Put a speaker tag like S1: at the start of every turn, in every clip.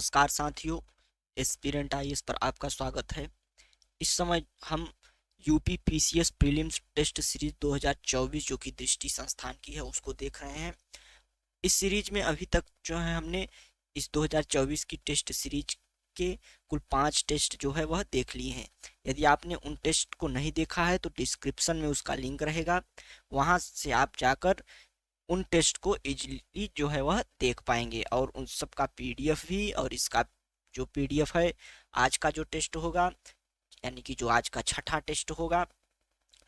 S1: नमस्कार साथियों, aspirant IAS पर आपका स्वागत है। इस समय हम UP PCS prelims test series 2024 जो कि दृष्टि संस्थान की है उसको देख रहे हैं। इस सीरीज में अभी तक जो है हमने इस 2024 की टेस्ट सीरीज के कुल 5 टेस्ट जो है वह देख लिए हैं। यदि आपने उन टेस्ट को नहीं देखा है तो डिस्क्रिप्शन में उसका लिंक रहेगा, वहां से आप जाकर उन टेस्ट को इजीली जो है वह देख पाएंगे और उन सब का पीडीएफ भी। और इसका जो पीडीएफ है आज का जो टेस्ट होगा, यानी कि जो आज का छठा टेस्ट होगा,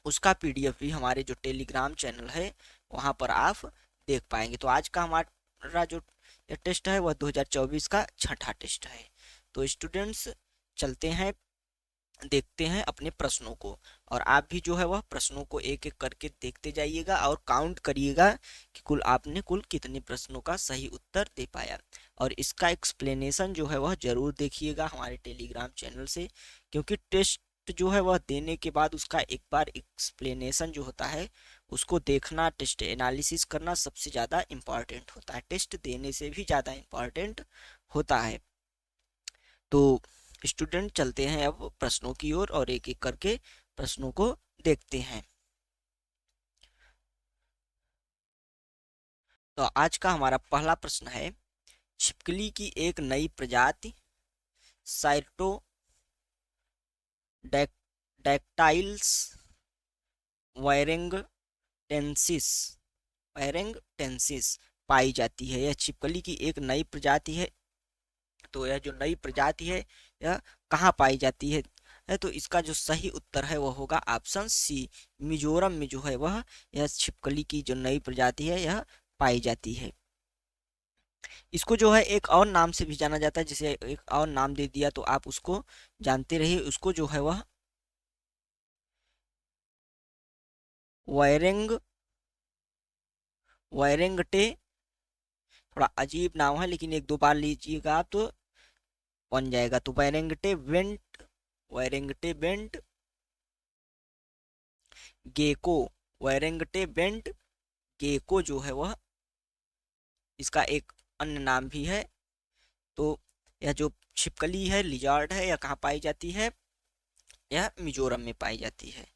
S1: उसका पीडीएफ भी हमारे जो टेलीग्राम चैनल है वहां पर आप देख पाएंगे। तो आज का हमारा जो टेस्ट है वह 2024 का छठा टेस्ट है। तो स्टूडेंट्स, चलते हैं, देखते हैं अपने प्रश्नों को। और आप भी जो है वह प्रश्नों को एक एक करके देखते जाइएगा और काउंट करिएगा कि आपने कुल कितने प्रश्नों का सही उत्तर दे पाया। और इसका एक्सप्लेनेशन जो है वह जरूर देखिएगा हमारे टेलीग्राम चैनल से, क्योंकि टेस्ट जो है वह देने के बाद उसका एक बार एक्सप्लेनेशन जो होता है उसको देखना, टेस्ट एनालिसिस करना सबसे ज़्यादा इम्पॉर्टेंट होता है, टेस्ट देने से भी ज़्यादा इम्पॉर्टेंट होता है। तो स्टूडेंट, चलते हैं अब प्रश्नों की ओर और एक एक करके प्रश्नों को देखते हैं। तो आज का हमारा पहला प्रश्न है, छिपकली की एक नई प्रजाति साइटो डैक्टाइल्स वायरेंगटेंसिस वायरेंगटेंसिस पाई जाती है। यह छिपकली की एक नई प्रजाति है। तो यह जो नई प्रजाति है यह कहाँ पाई जाती है तो इसका जो सही उत्तर है वह होगा ऑप्शन सी, मिजोरम में जो है वह यह छिपकली की जो नई प्रजाति है यह पाई जाती है। इसको जो है एक और नाम से भी जाना जाता है, जिसे एक और नाम दे दिया तो आप उसको जानते रहिए। उसको जो है वह वायरेंग वायरेंगटे, थोड़ा अजीब नाम है लेकिन एक दो बार लीजिएगा आप तो बन जाएगा। तो वायरेंगटे वेंट गेको, वायरेंगटे वेंट गेको जो है वह इसका एक अन्य नाम भी है। तो यह जो छिपकली है, लिजार्ड है, यह कहाँ पाई जाती है? यह मिजोरम में पाई जाती है।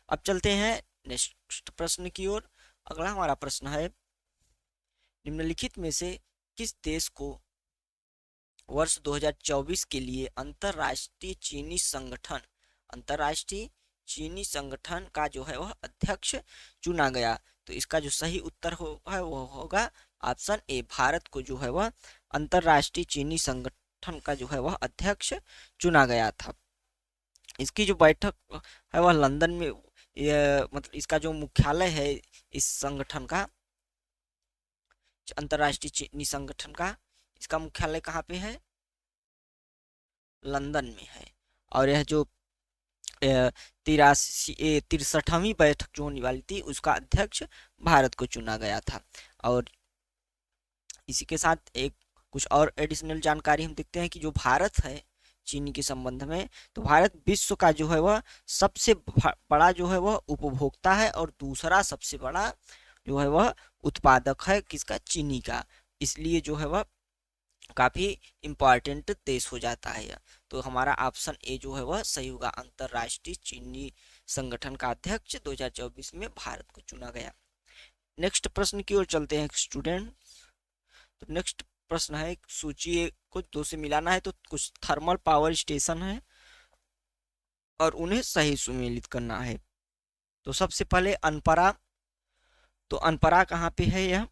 S1: अब चलते हैं नेक्स्ट प्रश्न की ओर। अगला हमारा प्रश्न है, निम्नलिखित में से किस देश को वर्ष 2024 के लिए अंतरराष्ट्रीय चीनी संगठन का जो है वह अध्यक्ष चुना गया? तो इसका जो सही उत्तर है वह होगा ऑप्शन ए, भारत को जो है वह अंतरराष्ट्रीय चीनी संगठन का जो है वह अध्यक्ष चुना गया था। इसकी जो बैठक है वह लंदन में, मतलब इसका जो मुख्यालय है इस संगठन का, अंतरराष्ट्रीय चीनी संगठन का, इसका मुख्यालय कहाँ पे है? लंदन में है। और यह जो 63वीं बैठक जो होने वाली थी उसका अध्यक्ष भारत को चुना गया था। और इसी के साथ एक कुछ और एडिशनल जानकारी हम देखते हैं कि जो भारत है चीनी के संबंध में, तो भारत विश्व का जो है वह सबसे बड़ा जो है वह उपभोक्ता है और दूसरा सबसे बड़ा जो है वह उत्पादक है किसका? चीनी का। इसलिए जो है वह काफी इम्पोर्टेंट देश हो जाता है। तो हमारा ऑप्शन ए जो है वह सही होगा, अंतरराष्ट्रीय चीनी संगठन का अध्यक्ष 2024 में भारत को चुना गया। नेक्स्ट प्रश्न की ओर चलते हैं स्टूडेंट। तो नेक्स्ट प्रश्न है, सूची को दो से मिलाना है, तो कुछ थर्मल पावर स्टेशन है और उन्हें सही सुमेलित करना है। तो सबसे पहले अनपरा, तो अनपरा कहाँ पे है यह?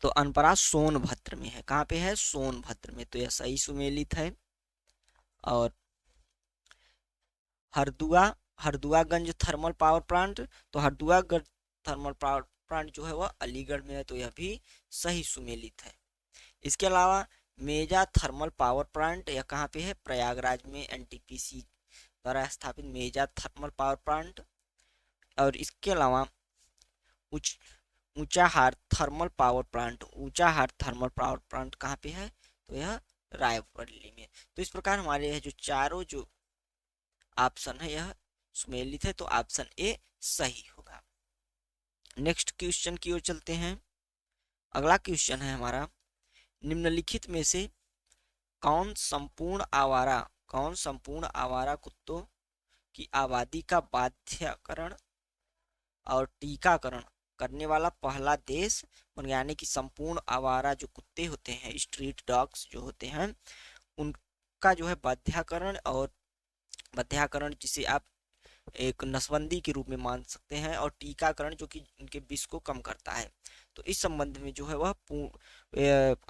S1: तो अनपरा सोनभद्र में है। कहाँ पे है? सोनभद्र में, तो यह सही सुमेलित है। और हरदुआगंज थर्मल पावर प्लांट, तो हरदुआगंज थर्मल पावर प्लांट जो है वह अलीगढ़ में है, तो यह भी सही सुमेलित है। इसके अलावा मेजा थर्मल पावर प्लांट यह कहाँ पे है? प्रयागराज में, एनटीपीसी द्वारा स्थापित मेजा थर्मल पावर प्लांट। और इसके अलावा ऊंचाहार थर्मल पावर प्लांट कहाँ पे है? तो यह रायबरेली में। तो इस प्रकार हमारे यह जो चारों जो ऑप्शन है यह सुमेलित है, तो ऑप्शन ए सही होगा। नेक्स्ट क्वेश्चन की ओर चलते हैं। अगला क्वेश्चन है हमारा, निम्नलिखित में से कौन संपूर्ण आवारा कुत्तों की आबादी का बाध्यकरण और टीकाकरण करने वाला पहला देश बन गया। यानी कि संपूर्ण आवारा जो कुत्ते होते हैं, स्ट्रीट डॉग्स जो होते हैं, उनका जो है बाध्यकरण जिसे आप एक नसबंदी के रूप में मान सकते हैं, और टीकाकरण जो कि उनके विष को कम करता है। तो इस संबंध में जो है वह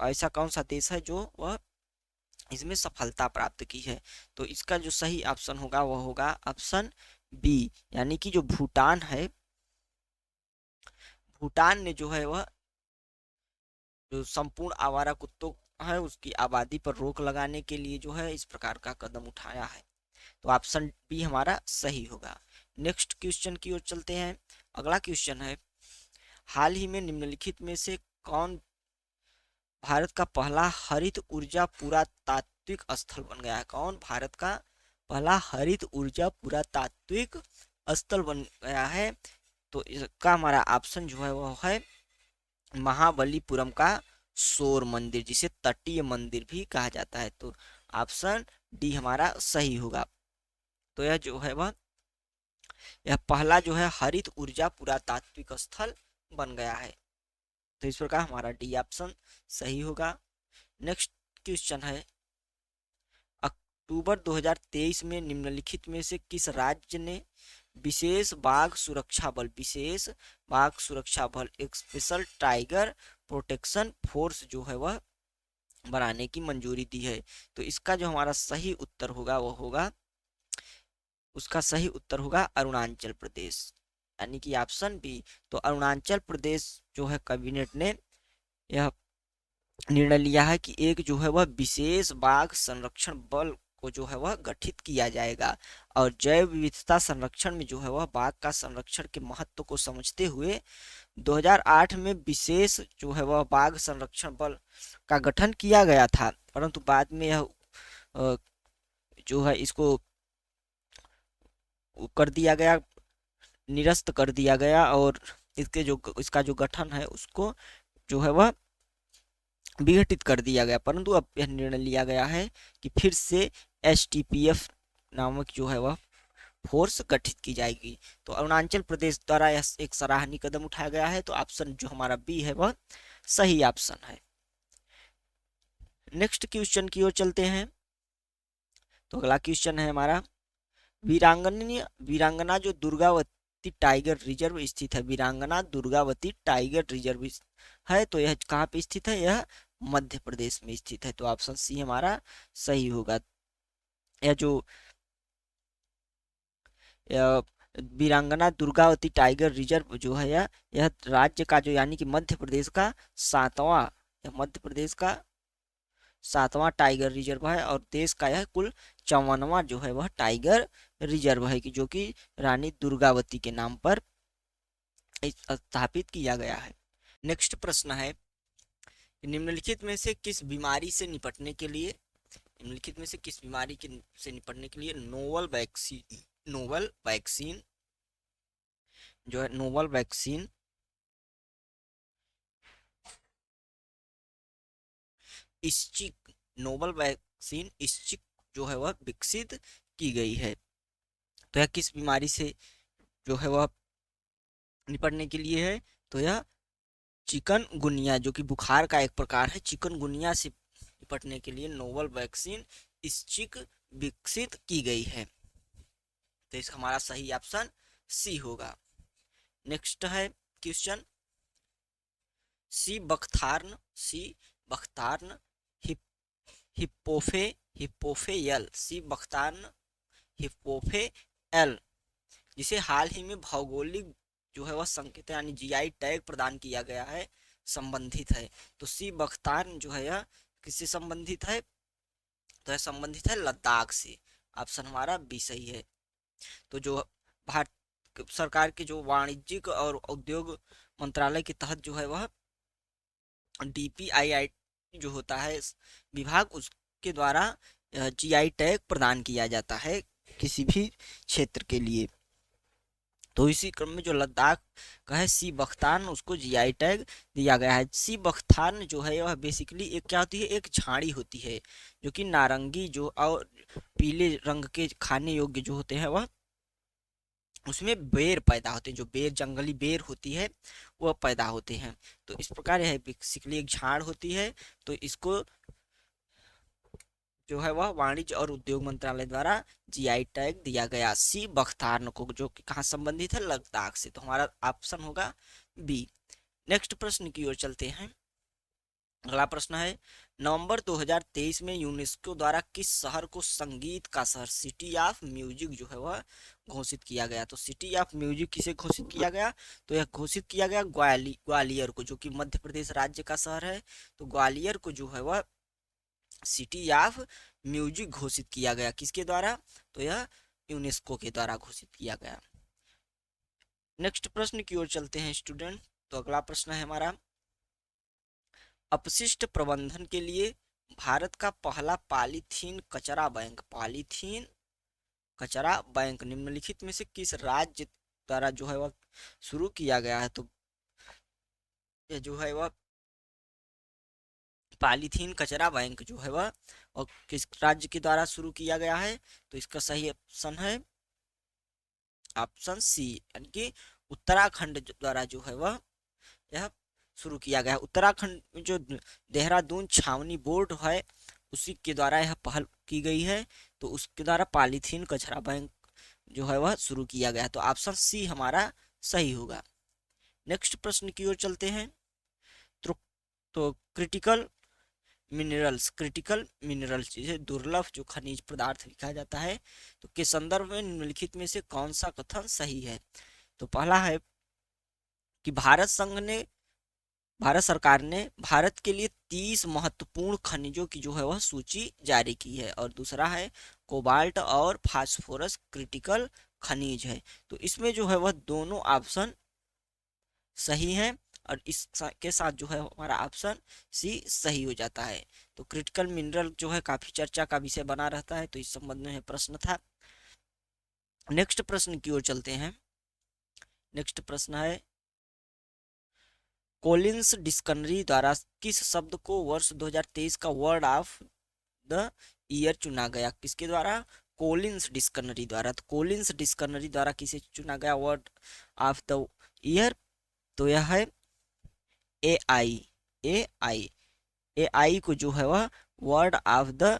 S1: ऐसा कौन सा देश है जो वह इसमें सफलता प्राप्त की है। तो इसका जो सही ऑप्शन होगा वह होगा ऑप्शन बी, यानी कि जो भूटान है, भूटान ने जो है वह जो संपूर्ण आवारा कुत्तों है उसकी आबादी पर रोक लगाने के लिए जो है इस प्रकार का कदम उठाया है। तो ऑप्शन बी हमारा सही होगा। नेक्स्ट क्वेश्चन की ओर चलते हैं। अगला क्वेश्चन है, हाल ही में निम्नलिखित में से कौन भारत का पहला हरित ऊर्जा पुरातात्विक स्थल बन गया है? कौन भारत का पहला हरित ऊर्जा पुरातात्विक स्थल बन गया है? तो इसका हमारा ऑप्शन जो है वह है महाबलीपुरम का सौर मंदिर, जिसे तटीय मंदिर भी कहा जाता है। तो ऑप्शन डी हमारा सही होगा। तो यह जो है वह यह पहला जो है हरित ऊर्जा पुरातात्विक स्थल बन गया है। तो इस प्रकार हमारा डी ऑप्शन सही होगा। नेक्स्ट क्वेश्चन है, अक्टूबर 2023 में निम्नलिखित में से किस राज्य ने विशेष बाघ सुरक्षा बल एक स्पेशल टाइगर प्रोटेक्शन फोर्स जो है वह बनाने की मंजूरी दी है? तो इसका जो हमारा सही उत्तर होगा वह होगा, उसका सही उत्तर होगा अरुणाचल प्रदेश, यानी कि ऑप्शन बी। तो अरुणाचल प्रदेश जो है कैबिनेट ने यह निर्णय लिया है कि एक जो है वह विशेष बाघ संरक्षण बल को जो है वह गठित किया जाएगा, और जैव विविधता संरक्षण में जो है वह बाघ का संरक्षण के महत्व को समझते हुए 2008 में विशेष जो है वह बाघ संरक्षण बल का गठन किया गया था। परंतु बाद में यह जो है इसको कर दिया गया, निरस्त कर दिया गया, और इसका जो गठन है उसको जो है वह विघटित कर दिया गया। परंतु अब यह निर्णय लिया गया है कि फिर से STPF नामक जो है वह फोर्स गठित की जाएगी। तो अरुणाचल प्रदेश द्वारा यह एक सराहनीय कदम उठाया गया है। तो ऑप्शन जो हमारा बी है वह सही ऑप्शन है। नेक्स्ट क्वेश्चन की ओर चलते हैं। तो अगला क्वेश्चन है हमारा, वीरांगना जो दुर्गावती टाइगर रिजर्व स्थित है, वीरांगना दुर्गावती टाइगर रिजर्व है, तो यह कहाँ पे स्थित है? यह मध्य प्रदेश में स्थित है। तो ऑप्शन सी हमारा सही होगा। यह जो वीरांगना दुर्गावती टाइगर रिजर्व जो है यह राज्य का जो यानी कि मध्य प्रदेश का सातवां टाइगर रिजर्व है, और देश का यह कुल 54वां जो है वह टाइगर रिजर्व है, कि जो कि रानी दुर्गावती के नाम पर स्थापित किया गया है। नेक्स्ट प्रश्न है, निम्नलिखित में से किस बीमारी से निपटने के लिए नोवल वैक्सीन जो है नोवल वैक्सीन इस्चिक जो है वह विकसित की गई है? तो यह किस बीमारी से जो है वह निपटने के लिए है? तो यह चिकनगुनिया, जो कि बुखार का एक प्रकार है, चिकनगुनिया से निपटने के लिए नोवल वैक्सीन इस्चिक विकसित की गई है। तो इसका हमारा सही ऑप्शन सी होगा। नेक्स्ट है क्वेश्चन, सी बख्तार्न हिप्पोफेयल जिसे हाल ही में भौगोलिक जो है वह संकेत यानी GI टैग प्रदान किया गया है, संबंधित है। तो सी बख्तार्न जो है यह किससे संबंधित है? तो यह संबंधित है लद्दाख से। ऑप्शन हमारा बी सही है। तो जो भारत सरकार के जो वाणिज्यिक और उद्योग मंत्रालय के तहत जो है वह DPII जो होता है विभाग, उसके द्वारा GI टैग प्रदान किया जाता है किसी भी क्षेत्र के लिए। तो इसी क्रम में जो लद्दाख का है सी बख्तान, उसको जीआई टैग दिया गया है। सी बख्तान जो है वह बेसिकली एक क्या होती है, एक झाड़ी होती है जो कि नारंगी जो और पीले रंग के खाने योग्य जो होते हैं वह उसमें बेर पैदा होते हैं, जो बेर जंगली बेर होती है वह पैदा होते हैं। तो इस प्रकार यह बेसिकली एक झाड़ होती है। तो इसको जो है वह वाणिज्य और उद्योग मंत्रालय द्वारा जीआई टैग दिया गया सी बख्तार्न को, जो कि कहाँ संबंधित है, लद्दाख से। तो हमारा ऑप्शन होगा बी। नेक्स्ट प्रश्न की ओर चलते हैं। अगला प्रश्न है, नवंबर 2023 में यूनेस्को द्वारा किस शहर को संगीत का शहर, सिटी ऑफ म्यूजिक जो है वह घोषित किया गया। तो सिटी ऑफ म्यूजिक किसे घोषित किया गया, तो यह घोषित किया गया ग्वालियर को, जो कि मध्य प्रदेश राज्य का शहर है। तो ग्वालियर को जो है वह सिटी ऑफ म्यूजिक घोषित किया गया, किसके द्वारा, तो यह यूनेस्को के द्वारा घोषित किया गया। नेक्स्ट प्रश्न की ओर चलते हैं स्टूडेंट। तो अगला प्रश्न है हमारा, अपशिष्ट प्रबंधन के लिए भारत का पहला पॉलीथीन कचरा बैंक, पॉलीथीन कचरा बैंक निम्नलिखित में से किस राज्य द्वारा जो है वह शुरू किया गया है। तो यह जो है वह पॉलीथीन कचरा बैंक जो है वह और किस राज्य के द्वारा शुरू किया गया है। तो इसका सही ऑप्शन है ऑप्शन सी, यानी कि उत्तराखंड द्वारा जो है वह यह शुरू किया गया है। उत्तराखंड में जो देहरादून छावनी बोर्ड है उसी के द्वारा यह पहल की गई है। तो उसके द्वारा पॉलीथीन कचरा बैंक जो है वह शुरू किया गया। तो ऑप्शन सी हमारा सही होगा। नेक्स्ट प्रश्न की ओर चलते हैं। तो, क्रिटिकल मिनरल्स जिसे दुर्लभ जो खनिज पदार्थ लिखा जाता है, तो के संदर्भ में निम्नलिखित में से कौन सा कथन सही है। तो पहला है कि भारत सरकार ने भारत के लिए 30 महत्वपूर्ण खनिजों की जो है वह सूची जारी की है। और दूसरा है कोबाल्ट और फास्फोरस क्रिटिकल खनिज है। तो इसमें जो है वह दोनों ऑप्शन सही हैं और इसके साथ जो है हमारा ऑप्शन सी सही हो जाता है। तो क्रिटिकल मिनरल जो है काफी चर्चा का विषय बना रहता है, तो इस संबंध में प्रश्न था। नेक्स्ट प्रश्न की ओर चलते हैं। नेक्स्ट प्रश्न है, कोलिंस डिक्शनरी द्वारा किस शब्द को वर्ष 2023 का वर्ड ऑफ द ईयर चुना गया, किसके द्वारा, कोलिंस डिक्शनरी द्वारा। तो कोलिंस डिक्शनरी द्वारा किसे चुना गया वर्ड ऑफ द ईयर, तो यह है ए आई। ए आई को जो है वह वर्ड ऑफ द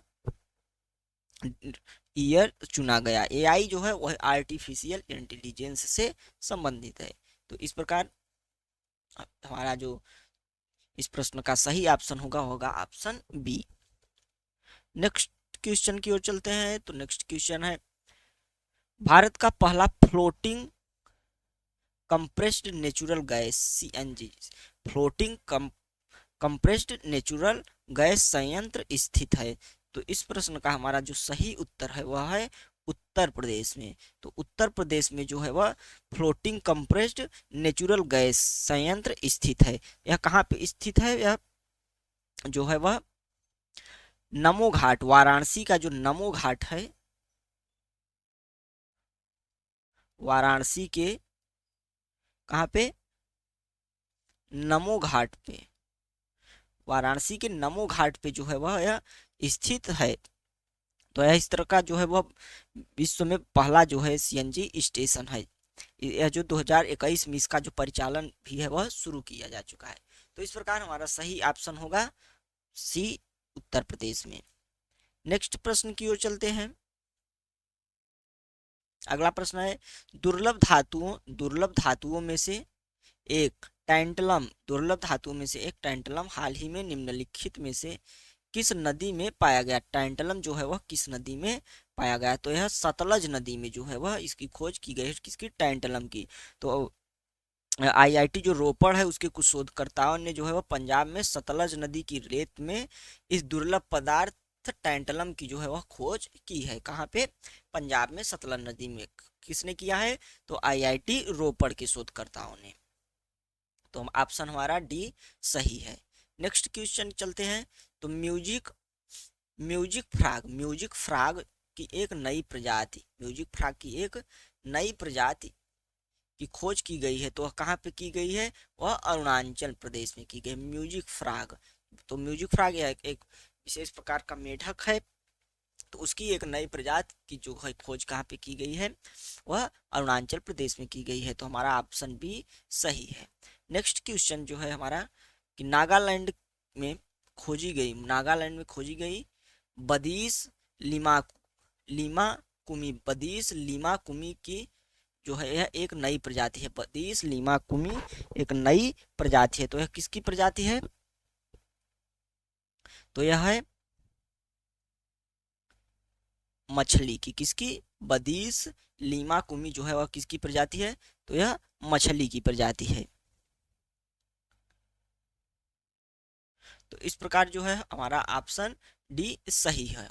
S1: ईयर चुना गया। ए आई जो है वह आर्टिफिशियल इंटेलिजेंस से संबंधित है। तो इस प्रकार हमारा जो इस प्रश्न का सही ऑप्शन होगा ऑप्शन बी। नेक्स्ट क्वेश्चन की ओर चलते हैं। तो नेक्स्ट क्वेश्चन है, भारत का पहला floating compressed natural gas CNG floating compressed natural gas संयंत्र स्थित है। तो इस प्रश्न का हमारा जो सही उत्तर है वह है उत्तर प्रदेश में। तो उत्तर प्रदेश में जो है वह फ्लोटिंग कंप्रेस्ड नेचुरल गैस संयंत्र स्थित है। यह कहाँ पे स्थित है, यह जो है वह नमो घाट, वाराणसी का जो नमो घाट है, वाराणसी के कहाँ पे, नमो घाट पे, वाराणसी के नमो घाट पे जो है वह यह स्थित है। तो यह इस तरह का जो है वह विश्व में पहला जो है सीएनजी स्टेशन है। यह जो 2021 में इसका जो परिचालन भी है वह शुरू किया जा चुका है। तो इस प्रकार हमारा सही ऑप्शन होगा सी, उत्तर प्रदेश में। नेक्स्ट प्रश्न की ओर चलते हैं। अगला प्रश्न है, दुर्लभ धातुओं में से एक टैंटलम, दुर्लभ धातुओं में से एक टैंटलम हाल ही में निम्नलिखित में से किस नदी में पाया गया। टैंटलम जो है वह किस नदी में पाया गया, तो यह सतलज नदी में जो है वह इसकी खोज की गई है, किसकी, टैंटलम की। तो आईआईटी जो रोपड़ है उसके कुछ शोधकर्ताओं ने जो है वह पंजाब में सतलज नदी की रेत में इस दुर्लभ पदार्थ टैंटलम की जो है वह खोज की है। कहाँ पे, पंजाब में सतलज नदी में। किसने किया है, तो आईआईटी रोपड़ के शोधकर्ताओं ने। तो ऑप्शन हमारा डी सही है। नेक्स्ट क्वेश्चन चलते हैं। तो म्यूजिक फ्राग की एक नई प्रजाति की खोज की गई है तो वह कहाँ पे की गई है, वह अरुणाचल प्रदेश में की गई। म्यूजिक फ्रॉग, तो म्यूजिक फ्रॉग यह एक विशेष प्रकार का मेढक है, तो उसकी एक नई प्रजाति की जो है खोज कहाँ पे की गई है, वह अरुणाचल प्रदेश में की गई है। तो हमारा ऑप्शन बी सही है। नेक्स्ट क्वेश्चन जो है हमारा कि नागालैंड में खोजी गई बदीस लिमा लीमा कुमी, बदीस लीमा कुमी की जो है यह एक नई प्रजाति है। बदीस लीमा कुमी एक नई प्रजाति है, तो यह किसकी प्रजाति है, तो यह है मछली की। किसकी, बदीस लीमा कुमी जो है वह किसकी प्रजाति है, तो यह मछली की प्रजाति है। तो इस प्रकार जो है हमारा ऑप्शन डी सही है।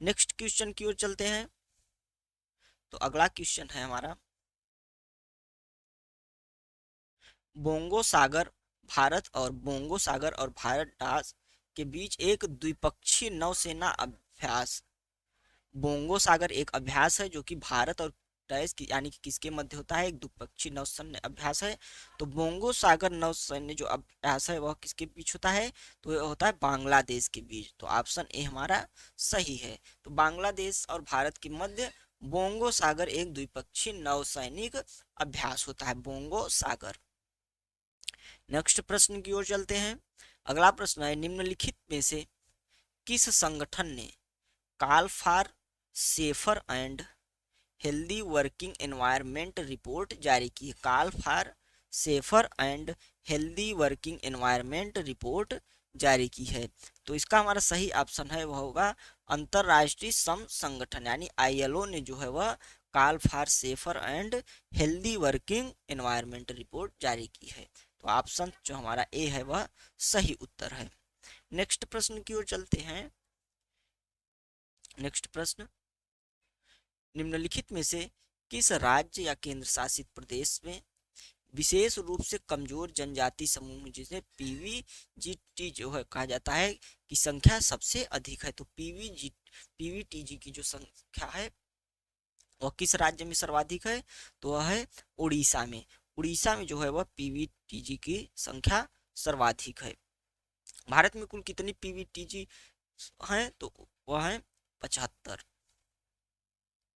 S1: नेक्स्ट क्वेश्चन की ओर चलते हैं। तो अगला क्वेश्चन है हमारा, बोंगो सागर भारत दास के बीच एक द्विपक्षीय नौसेना अभ्यास। बोंगो सागर एक अभ्यास है जो कि भारत और डाइस की यानी कि किसके मध्य होता है, एक द्विपक्षीय नौसैन्य अभ्यास है। तो बोंगो सागर नौसैन्य जो अभ्यास है वह किसके बीच होता है, तो यह होता है बांग्लादेश के बीच। तो ऑप्शन ए हमारा सही है। तो बांग्लादेश और भारत के मध्य बोंगो सागर एक द्विपक्षीय नौसैनिक अभ्यास होता है, बोंगो सागर। नेक्स्ट प्रश्न की ओर चलते हैं। अगला प्रश्न है, निम्नलिखित में से किस संगठन ने call for safer and healthy working environment report जारी की है। Call for safer and healthy working environment report जारी की है। तो इसका हमारा सही ऑप्शन है वह होगा अंतरराष्ट्रीय श्रम संगठन यानी आईएलओ ने जो है वह call for safer and healthy working environment report जारी की है। तो ऑप्शन जो हमारा ए है वह सही उत्तर है। नेक्स्ट प्रश्न की ओर चलते हैं। नेक्स्ट प्रश्न, निम्नलिखित में से किस राज्य या केंद्र शासित प्रदेश में विशेष रूप से कमजोर जनजाति समूह जिसे पीवीजीटी जो है कहा जाता है की संख्या सबसे अधिक है। तो पीवीटीजी की जो संख्या है वह किस राज्य में सर्वाधिक है, तो वह है उड़ीसा में। उड़ीसा में जो है वह पीवीटीजी की संख्या सर्वाधिक है। भारत में कुल कितनी पीवीटीजी है, तो वह है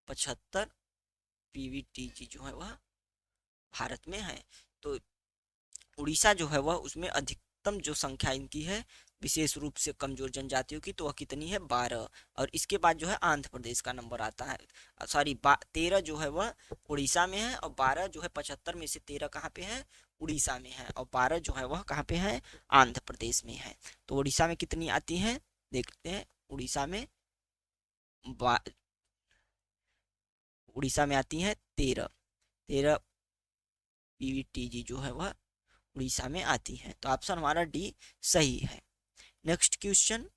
S1: 75 पीवीटीजी जो है वह भारत में है। तो उड़ीसा जो है वह उसमें अधिकतम जो संख्या इनकी है विशेष रूप से कमजोर जनजातियों की, तो वह कितनी है 12। और इसके बाद जो है आंध्र प्रदेश का नंबर आता है, सॉरी 13 जो है वह उड़ीसा में है, और 12 जो है 75 में से 13 कहाँ पे है, उड़ीसा में है, और 12 जो है वह कहाँ पे है, आंध्र प्रदेश में है। तो उड़ीसा में कितनी आती है, देखते हैं। उड़ीसा में आती है 13 पीवीटीजी जो है वह उड़ीसा में आती है। तो ऑप्शन हमारा डी सही है। नेक्स्ट क्वेश्चन,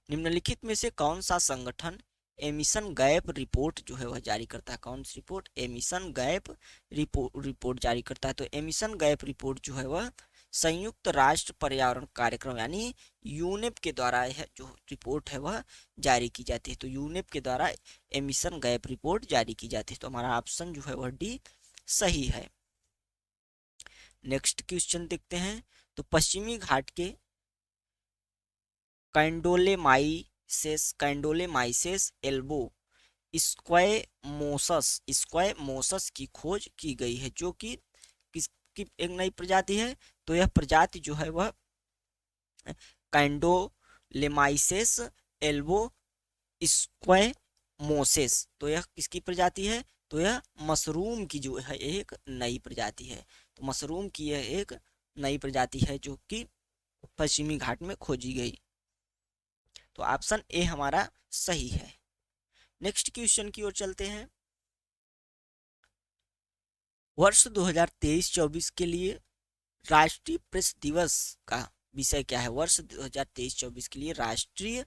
S1: निम्नलिखित में से कौन सा संगठन एमिशन गैप रिपोर्ट जो है वह जारी करता है। कौन सी रिपोर्ट, एमिशन गैप रिपोर्ट जारी करता है। तो एमिशन गैप रिपोर्ट जो है वह संयुक्त राष्ट्र पर्यावरण कार्यक्रम यानी यूनेप के द्वारा यह जो रिपोर्ट है वह जारी की जाती है। तो यूनेप के द्वारा एमिशन गैप रिपोर्ट जारी की जाती है। तो हमारा ऑप्शन जो है वह डी सही है। नेक्स्ट क्वेश्चन देखते हैं। तो पश्चिमी घाट के कैंडोलेमाइसेस एल्बो स्क्वैमोसस की खोज की गई है, जो कि किसकी एक नई प्रजाति है। तो यह प्रजाति जो है वह कैंडोलेमाइसेस एल्बो स्क्वैमोसेस, तो यह किसकी प्रजाति है, तो यह मशरूम की जो है एक नई प्रजाति है। तो मशरूम की यह एक नई प्रजाति है जो कि पश्चिमी घाट में खोजी गई। तो ऑप्शन ए हमारा सही है। नेक्स्ट क्वेश्चन की ओर चलते हैं। वर्ष 2023-24 के लिए राष्ट्रीय प्रेस दिवस का विषय क्या है। वर्ष 2023-24 के लिए राष्ट्रीय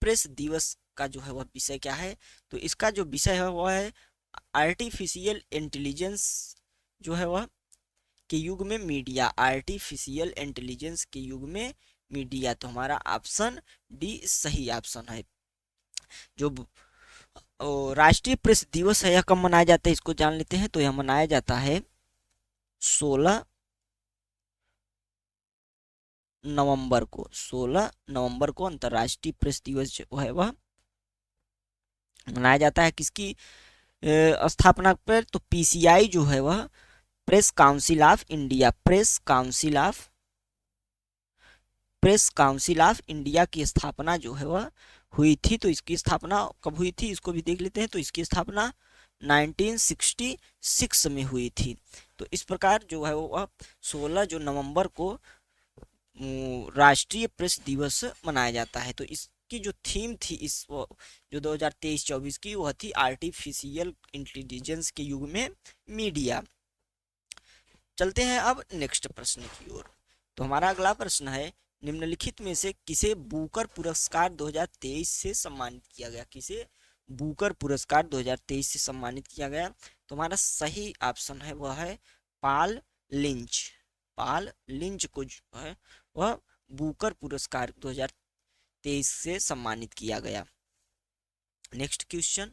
S1: प्रेस दिवस का जो है वह विषय क्या है, तो इसका जो विषय है वह है आर्टिफिशियल इंटेलिजेंस जो है वह के युग में मीडिया, आर्टिफिशियल इंटेलिजेंस के युग में मीडिया। तो हमारा ऑप्शन डी सही ऑप्शन है। जो राष्ट्रीय प्रेस दिवस है, यह कब मनाया जाता है इसको जान लेते हैं। तो यह मनाया जाता है 16 नवंबर को अंतर्राष्ट्रीय प्रेस दिवस जो है वह मनाया जाता है। किसकी स्थापना पर? तो पीसीआई जो है वह प्रेस काउंसिल ऑफ इंडिया की स्थापना जो है वह हुई थी। तो इसकी स्थापना कब हुई थी इसको भी देख लेते हैं। तो इसकी स्थापना 1966 में हुई थी। तो इस प्रकार जो है वह 16 जो नवंबर को राष्ट्रीय प्रेस दिवस मनाया जाता है। तो इसकी जो थीम थी जो 2023-24 की, वह थी आर्टिफिशियल इंटेलिजेंस के युग में मीडिया। चलते हैं अब नेक्स्ट प्रश्न की ओर। तो हमारा अगला प्रश्न है, निम्नलिखित में से किसे बुकर पुरस्कार 2023 से सम्मानित किया गया? किसे बुकर पुरस्कार 2023 से सम्मानित किया गया? तो हमारा सही ऑप्शन है वह है पाल लिंच। पाल लिंच को जो है वह बुकर पुरस्कार 2023 से सम्मानित किया गया। नेक्स्ट क्वेश्चन,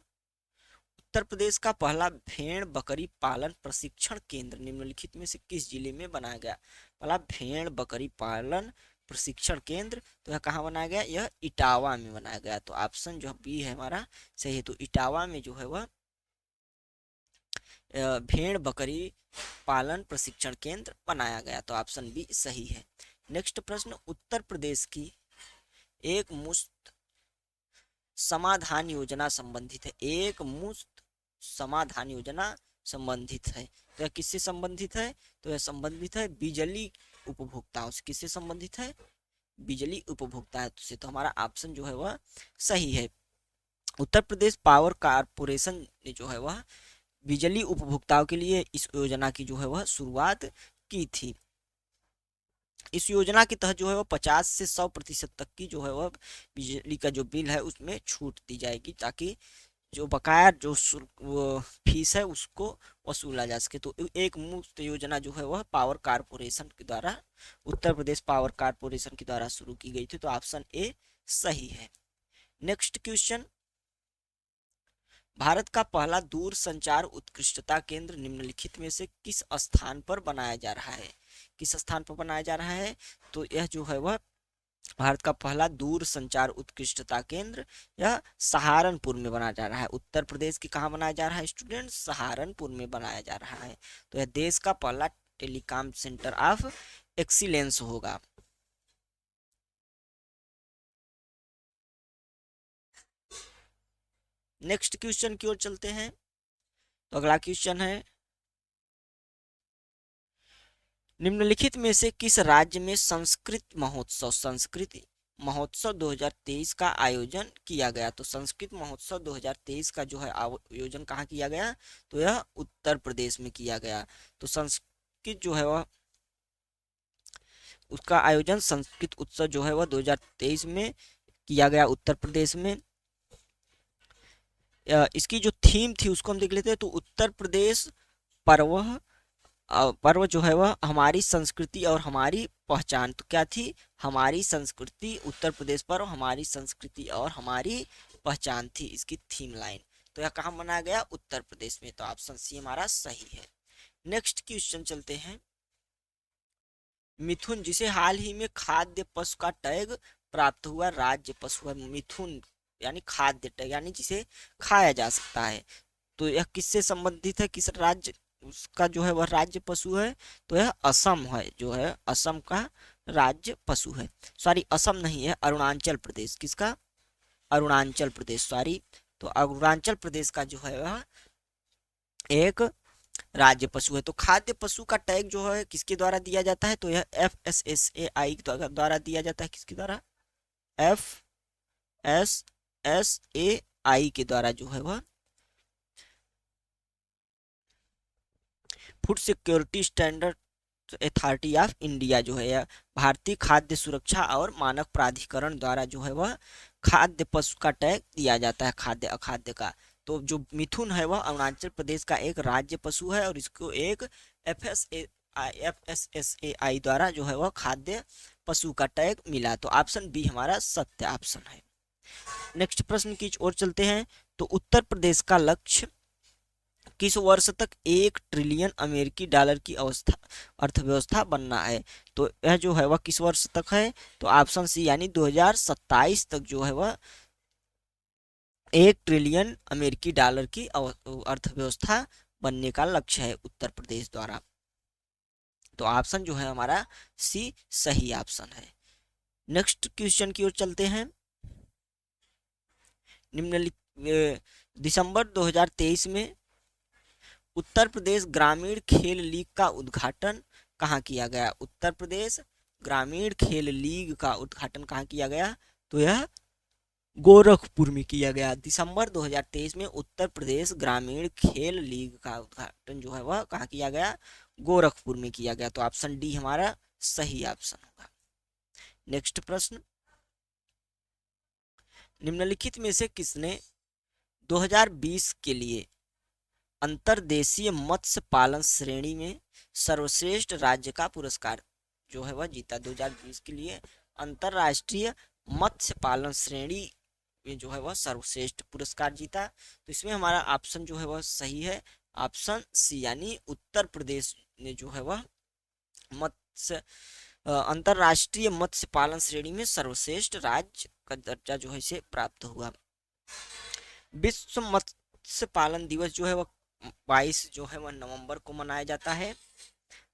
S1: उत्तर प्रदेश का पहला भेड़ बकरी पालन प्रशिक्षण केंद्र निम्नलिखित में से किस जिले में बनाया गया? पहला भेड़ बकरी पालन प्रशिक्षण केंद्र, तो यह कहाँ बनाया गया? यह इटावा में बनाया गया। तो ऑप्शन जो बी है हमारा सही है। तो इटावा में जो है वह भेड़ बकरी पालन प्रशिक्षण केंद्र बनाया गया। तो ऑप्शन बी सही है। नेक्स्ट प्रश्न, उत्तर प्रदेश की एक मुश्त समाधान योजना संबंधित है। एक मुश्त समाधान योजना संबंधित है, तो यह किससे संबंधित है? तो यह संबंधित है बिजली उपभोक्ताओं से। किससे संबंधित है? बिजली उपभोक्ता से। तो हमारा ऑप्शन जो है वह सही है। उत्तर प्रदेश पावर कारपोरेशन ने जो है वह बिजली उपभोक्ताओं के लिए इस योजना की जो है वह शुरुआत की थी। इस योजना के तहत जो है वह 50 से 100% तक की जो है वह बिजली का जो बिल है उसमें छूट दी जाएगी, ताकि जो बकाया जो फीस है उसको वसूला जा सके। तो एक मुफ्त योजना जो है वह पावर कारपोरेशन के द्वारा, उत्तर प्रदेश पावर कारपोरेशन के द्वारा शुरू की गई थी। तो ऑप्शन ए सही है। नेक्स्ट क्वेश्चन, भारत का पहला दूर संचार उत्कृष्टता केंद्र निम्नलिखित में से किस स्थान पर बनाया जा रहा है? किस स्थान पर बनाया जा रहा है? तो यह जो है वह भारत का पहला दूर संचार उत्कृष्टता केंद्र यह सहारनपुर में बनाया जा रहा है। उत्तर प्रदेश के कहाँ बनाया जा रहा है स्टूडेंट? सहारनपुर में बनाया जा रहा है। तो यह देश का पहला टेलीकॉम सेंटर ऑफ एक्सीलेंस होगा। नेक्स्ट क्वेश्चन की ओर चलते हैं। तो अगला क्वेश्चन है, निम्नलिखित में से किस राज्य में संस्कृत महोत्सव 2023 का आयोजन किया गया? तो संस्कृत महोत्सव 2023 का जो है आयोजन कहाँ किया गया? तो यह उत्तर प्रदेश में किया गया। तो संस्कृत जो है वह उसका आयोजन संस्कृत उत्सव जो है वह 2023 में किया गया उत्तर प्रदेश में। इसकी जो थीम थी उसको हम देख लेते हैं। तो उत्तर प्रदेश पर्व जो है वह हमारी संस्कृति और हमारी पहचान। तो क्या थी? हमारी संस्कृति, उत्तर प्रदेश पर्व हमारी संस्कृति और हमारी पहचान थी इसकी थीम लाइन। तो यह कहाँ मनाया गया? उत्तर प्रदेश में। तो ऑप्शन सी हमारा सही है। नेक्स्ट क्वेश्चन चलते हैं, मिथुन जिसे हाल ही में खाद्य पशु का टैग प्राप्त हुआ राज्य पशु है। मिथुन यानी खाद्य टैग, यानी जिसे खाया जा सकता है। तो यह किससे संबंधित है? किस राज्य उसका जो है वह राज्य पशु है? तो यह असम है, जो है असम का राज्य पशु है। सॉरी, असम नहीं है, अरुणाचल प्रदेश। किसका? अरुणाचल प्रदेश, सॉरी। तो अरुणाचल प्रदेश का जो है वह एक राज्य पशु है। तो खाद्य पशु का टैग जो है किसके द्वारा दिया जाता है? तो यह FSSAI द्वारा दिया जाता है। किसके द्वारा? FSSAI के द्वारा जो है वह food security standard authority of India जो है, या भारतीय खाद्य सुरक्षा और मानक प्राधिकरण द्वारा जो है वह खाद्य पशु का टैग दिया जाता है, खाद्य अखाद्य का। तो जो मिथुन है वह अरुणाचल प्रदेश का एक राज्य पशु है और इसको एक FSSAI द्वारा जो है वह खाद्य पशु का टैग मिला। तो ऑप्शन बी हमारा सत्य ऑप्शन है। नेक्स्ट प्रश्न की ओर चलते हैं। तो उत्तर प्रदेश का लक्ष्य किस वर्ष तक 1 ट्रिलियन अमेरिकी डॉलर की अर्थव्यवस्था बनना है? तो यह जो है वह किस वर्ष तक है? तो ऑप्शन सी यानी 2027 तक जो है वह 1 ट्रिलियन अमेरिकी डॉलर की अर्थव्यवस्था बनने का लक्ष्य है उत्तर प्रदेश द्वारा। तो ऑप्शन जो है हमारा सी सही ऑप्शन है। नेक्स्ट क्वेश्चन की ओर चलते हैं। निम्नलिखित दिसंबर 2023 में उत्तर प्रदेश ग्रामीण खेल लीग का उद्घाटन कहाँ किया गया? उत्तर प्रदेश ग्रामीण खेल लीग का उद्घाटन कहाँ किया गया? तो यह गोरखपुर में किया गया। दिसंबर 2023 में उत्तर प्रदेश ग्रामीण खेल लीग का उद्घाटन जो है वह कहाँ किया गया? गोरखपुर में किया गया। तो ऑप्शन डी हमारा सही ऑप्शन होगा। नेक्स्ट प्रश्न, निम्नलिखित में से किसने 2020 के लिए अंतर्देशीय मत्स्य पालन श्रेणी में सर्वश्रेष्ठ राज्य का पुरस्कार जो है वह जीता? 2020 के लिए अंतरराष्ट्रीय मत्स्य पालन श्रेणी में जो है वह सर्वश्रेष्ठ पुरस्कार जीता। तो इसमें हमारा ऑप्शन जो है वह सही है, ऑप्शन सी यानी उत्तर प्रदेश ने जो है वह मत्स्य अंतरराष्ट्रीय मत्स्य पालन श्रेणी में सर्वश्रेष्ठ राज्य का दर्जा जो है इसे प्राप्त हुआ। विश्व मत्स्य पालन दिवस जो है वह 22 जो है वह नवंबर को मनाया जाता है।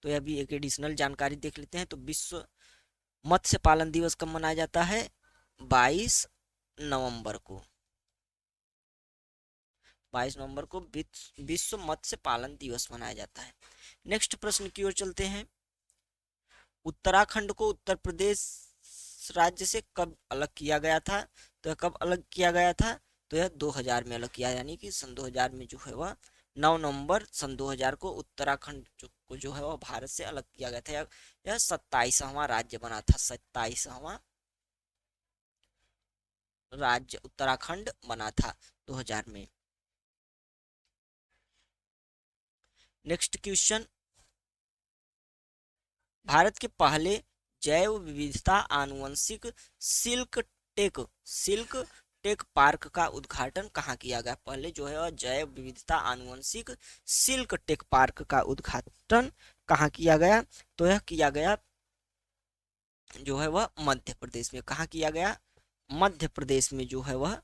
S1: तो यह भी एक एडिशनल जानकारी देख लेते हैं। तो विश्व मत्स्य पालन दिवस कब मनाया जाता है? 22 नवंबर को। 22 नवंबर को विश्व मत्स्य पालन दिवस मनाया जाता है। नेक्स्ट प्रश्न की ओर चलते हैं। उत्तराखंड को उत्तर प्रदेश राज्य से कब अलग किया गया था? तो कब अलग किया गया था? तो यह 2000 में अलग किया, यानी कि सन 2000 में जो है वह 9 नवंबर सन 2000 को उत्तराखंड को जो है वह भारत से अलग किया गया था। यह 27वां राज्य बना था, 27वां राज्य उत्तराखंड बना था 2000 में। नेक्स्ट क्वेश्चन, भारत के पहले जैव विविधता आनुवंशिक सिल्क टेक पार्क का उद्घाटन कहाँ किया गया? पहले जो है जैव विविधता आनुवंशिक सिल्क टेक पार्क का उद्घाटन कहाँ किया गया? तो यह किया गया जो है वह मध्य प्रदेश में। कहाँ किया गया? मध्य प्रदेश में जो है वह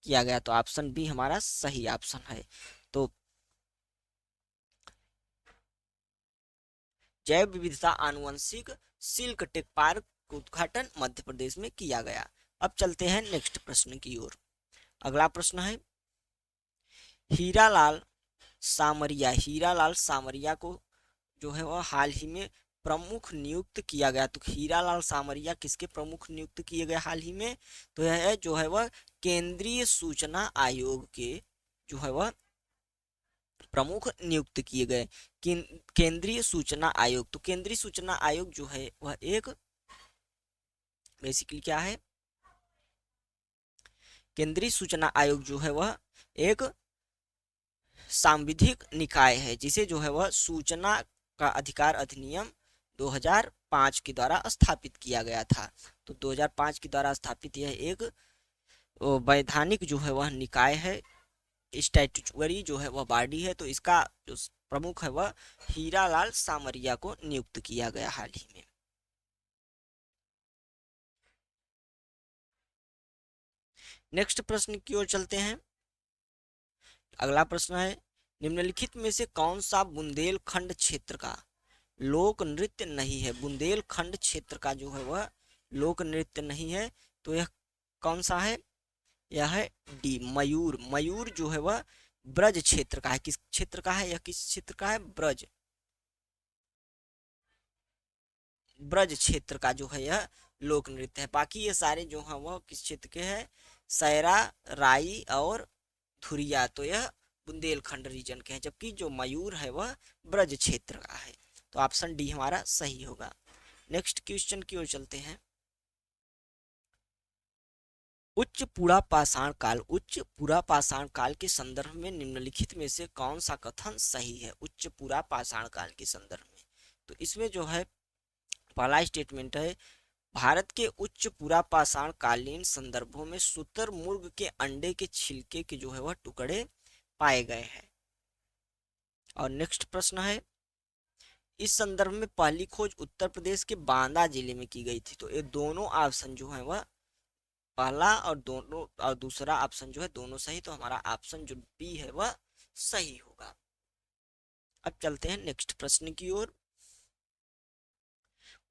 S1: किया गया। तो ऑप्शन बी हमारा सही ऑप्शन है। तो जैव विविधता आनुवंशिक सिल्क टेक पार्क का उद्घाटन मध्य प्रदेश में किया गया। अब चलते हैं नेक्स्ट प्रश्न की ओर। अगला प्रश्न है, हीरालाल सामरिया को जो है वह हाल ही में प्रमुख नियुक्त किया गया। तो हीरालाल सामरिया किसके प्रमुख नियुक्त किए गए हाल ही में? तो यह है जो है वह केंद्रीय सूचना आयोग के जो है वह प्रमुख नियुक्त किए गए। केंद्रीय सूचना आयोग, तो केंद्रीय सूचना आयोग जो है वह एक बेसिकली क्या है? केंद्रीय सूचना आयोग जो है वह एक सांविधिक निकाय है, जिसे जो है वह सूचना का अधिकार अधिनियम 2005 के द्वारा स्थापित किया गया था। तो 2005 के द्वारा स्थापित यह एक वैधानिक जो है वह निकाय है, स्टैट्यूटरी जो है वह बॉडी है। तो इसका जो प्रमुख है वह हीरालाल सामरिया को नियुक्त किया गया हाल ही में। नेक्स्ट प्रश्न की ओर चलते हैं। अगला प्रश्न है, निम्नलिखित में से कौन सा बुंदेलखंड क्षेत्र का लोक नृत्य नहीं है? बुंदेलखंड क्षेत्र का जो है वह लोक नृत्य नहीं है। तो यह कौन सा है? यह है डी मयूर। मयूर जो है वह ब्रज क्षेत्र का है। किस क्षेत्र का है? यह किस क्षेत्र का है? ब्रज क्षेत्र का जो है यह लोक नृत्य है। बाकी ये सारे जो है वह किस क्षेत्र के हैं? सैरा, राई और धुरिया। तो यह बुंदेलखंड रीजन के हैं, जबकि जो मयूर है वह ब्रज क्षेत्र का है। तो ऑप्शन डी हमारा सही होगा। नेक्स्ट क्वेश्चन की ओर चलते हैं। उच्च पुरा पाषाण काल के संदर्भ में निम्नलिखित में से कौन सा कथन सही है? उच्च पुरा पाषाण काल के संदर्भ में, तो इसमें जो है पहला स्टेटमेंट है, भारत के उच्च पुरापाषाण कालीन संदर्भों में शुतुरमुर्ग के अंडे के छिलके के जो है वह टुकड़े पाए गए हैं। और नेक्स्ट प्रश्न है, इस संदर्भ में पहली खोज उत्तर प्रदेश के बांदा जिले में की गई थी। तो ये दोनों ऑप्शन जो है वह, पहला और दोनों और दूसरा ऑप्शन जो है दोनों सही, तो हमारा ऑप्शन जो बी है वह सही होगा। अब चलते हैं नेक्स्ट प्रश्न की ओर।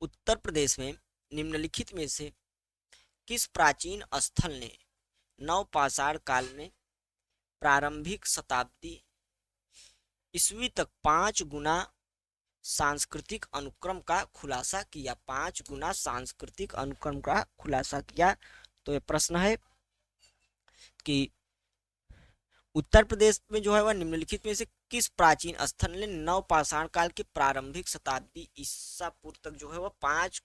S1: उत्तर प्रदेश में निम्नलिखित में से किस प्राचीन स्थल ने नवपाषाण काल में प्रारंभिक शताब्दी ईस्वी तक 5 गुना सांस्कृतिक अनुक्रम का खुलासा किया? 5 गुना सांस्कृतिक अनुक्रम का खुलासा किया। तो ये प्रश्न है कि उत्तर प्रदेश में जो है वह निम्नलिखित में से किस प्राचीन स्थल ने नवपाषाण काल के प्रारंभिक शताब्दी ईसा पूर्व तक जो है वह 5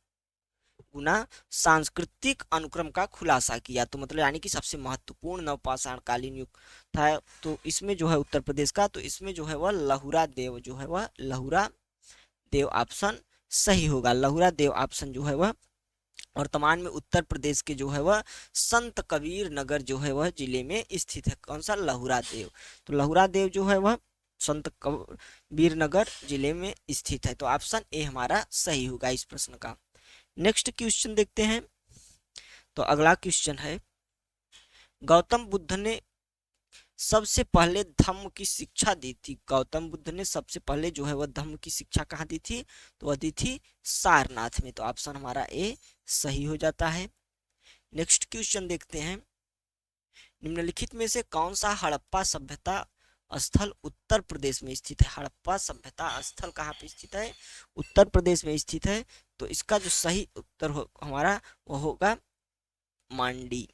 S1: गुना सांस्कृतिक अनुक्रम का खुलासा किया? तो मतलब यानी कि सबसे महत्वपूर्ण नवपाषाण कालीन युग था। तो इसमें जो है उत्तर प्रदेश का, तो इसमें जो है वह लहुरा देव जो है वह लहुरा देव ऑप्शन सही होगा। लहुरा देव ऑप्शन जो है वह वर्तमान में उत्तर प्रदेश के जो है वह संत कबीर नगर जो है वह जिले में स्थित है। कौन सा? लहुरा देव। तो लहुरा देव जो है वह संत कबीर नगर जिले में स्थित है। तो ऑप्शन ए हमारा सही होगा इस प्रश्न का। नेक्स्ट क्वेश्चन देखते हैं। तो अगला क्वेश्चन है, गौतम बुद्ध ने सबसे पहले धम्म की शिक्षा दी थी। गौतम बुद्ध ने सबसे पहले जो है वह धम्म की शिक्षा कहाँ दी थी? तो वह दी थी सारनाथ में। तो ऑप्शन हमारा ए सही हो जाता है। नेक्स्ट क्वेश्चन देखते हैं, निम्नलिखित में से कौन सा हड़प्पा सभ्यता स्थल उत्तर प्रदेश में स्थित है? हड़प्पा सभ्यता स्थल कहाँ पे स्थित है? उत्तर प्रदेश में स्थित है। तो इसका जो सही उत्तर हमारा वो होगा मांडी।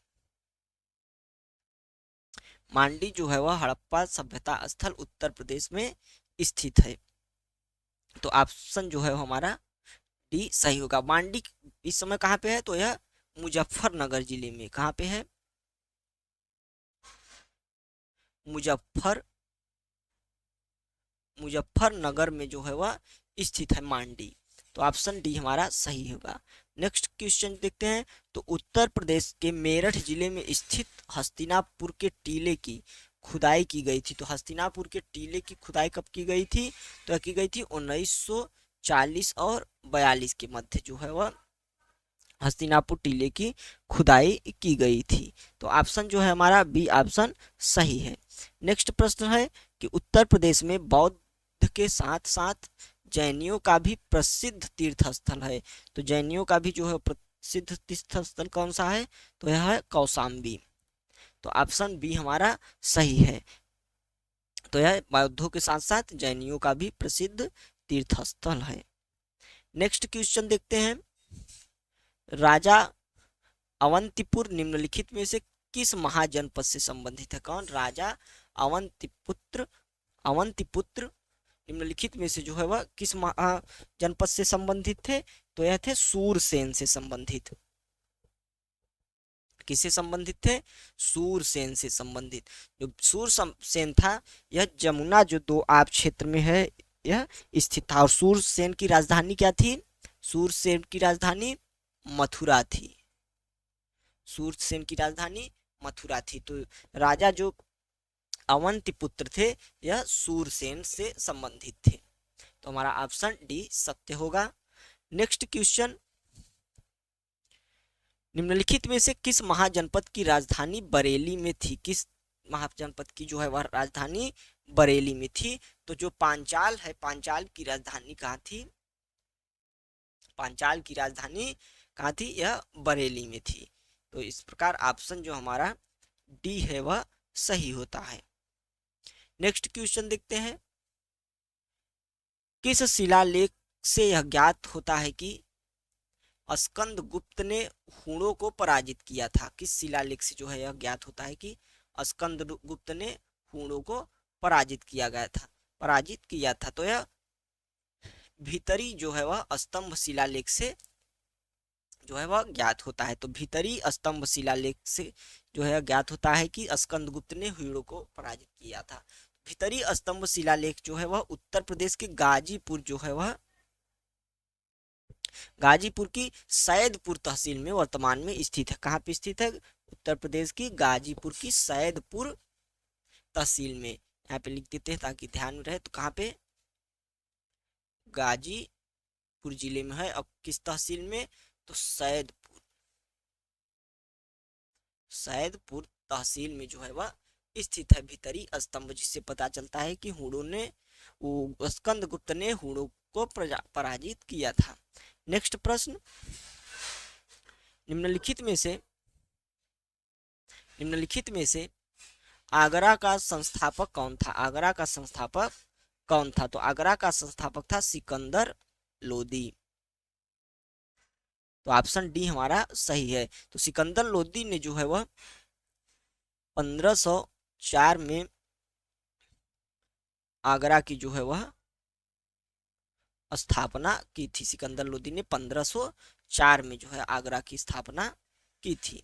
S1: मांडी जो है वह हड़प्पा सभ्यता स्थल उत्तर प्रदेश में स्थित है। तो ऑप्शन जो है हमारा डी सही होगा। मांडी इस समय कहाँ पे है? तो यह मुजफ्फरनगर जिले में। कहाँ पे है? मुजफ्फरनगर में जो है वह स्थित है मांडी। तो ऑप्शन डी हमारा सही होगा। नेक्स्ट क्वेश्चन देखते हैं। तो उत्तर प्रदेश के मेरठ जिले में स्थित हस्तिनापुर के टीले की खुदाई की गई थी। तो हस्तिनापुर के टीले की खुदाई कब की गई थी? तो की गई थी 1940 और 42 के मध्य जो है वह हस्तिनापुर टीले की खुदाई की गई थी। तो ऑप्शन जो है हमारा बी ऑप्शन सही है। नेक्स्ट प्रश्न है कि उत्तर प्रदेश में बौद्ध के साथ साथ जैनियों का भी प्रसिद्ध तीर्थ स्थल है। तो जैनियों का भी जो है प्रसिद्ध तीर्थ स्थल कौन सा है? तो यह है कौशाम्बी। तो ऑप्शन बी हमारा सही है। तो यह बौद्धों के साथ साथ जैनियों का भी प्रसिद्ध तीर्थ स्थल है। नेक्स्ट क्वेश्चन देखते हैं, राजा अवंतीपुर निम्नलिखित में से किस महाजनपद से संबंधित है? कौन? राजा अवंतीपुत्र निम्नलिखित में से जो है वह किस महाजनपद से संबंधित थे? तो यह थे सूरसेन से संबंधित। किससे संबंधित थे? सूरसेन से संबंधित। जो सूरसेन था यह जमुना जो दोआब क्षेत्र में है यह स्थित था। और सूरसेन की राजधानी क्या थी? सूरसेन की राजधानी मथुरा थी। सूरसेन की राजधानी मथुरा थी। तो राजा जो अवंतीपुत्र थे यह सूरसेन से संबंधित थे। तो हमारा ऑप्शन डी सत्य होगा। नेक्स्ट क्वेश्चन, निम्नलिखित में से किस महाजनपद की राजधानी बरेली में थी? किस महाजनपद की जो है वह राजधानी बरेली में थी? तो जो पांचाल है, पांचाल की राजधानी कहाँ थी? पांचाल की राजधानी कहाँ थी? यह बरेली में थी। तो इस प्रकार ऑप्शन जो हमारा डी है वह सही होता है। नेक्स्ट क्वेश्चन देखते हैं, किस शिलालेख से यह ज्ञात होता है कि स्कंदगुप्त ने हूणों को पराजित किया था? किस शिलालेख से जो है यह ज्ञात होता है कि स्कंदगुप्त ने हूणों को पराजित किया था? तो यह भीतरी जो है वह स्तंभ शिलालेख से जो है वह ज्ञात होता है। तो भीतरी स्तंभ शिलालेख से जो है ज्ञात होता है कि स्कंदगुप्त ने हूणों को पराजित किया था। भीतरी स्तंभ शिलालेख जो है वह उत्तर प्रदेश के गाजीपुर जो है वह गाजीपुर की सैदपुर तहसील में वर्तमान में स्थित है। कहाँ पे स्थित है? उत्तर प्रदेश की गाजीपुर की सैदपुर तहसील में। यहाँ पे लिख देते हैं ताकि ध्यान में रहे। तो कहाँ पे? गाजीपुर जिले में है। अब किस तहसील में? तो सैदपुर, सैदपुर तहसील में जो है वह स्थित है भीतरी स्तंभ, जिससे पता चलता है कि स्कंदगुप्त ने हुणों को पराजित किया था। नेक्स्ट प्रश्न, निम्नलिखित में से आगरा का संस्थापक कौन था? आगरा का संस्थापक कौन था? तो आगरा का संस्थापक था सिकंदर लोदी। तो ऑप्शन डी हमारा सही है। तो सिकंदर लोदी ने जो है वह 1504 में आगरा की जो है वह स्थापना की थी। सिकंदर लोदी ने 1504 में जो है आगरा की स्थापना की थी।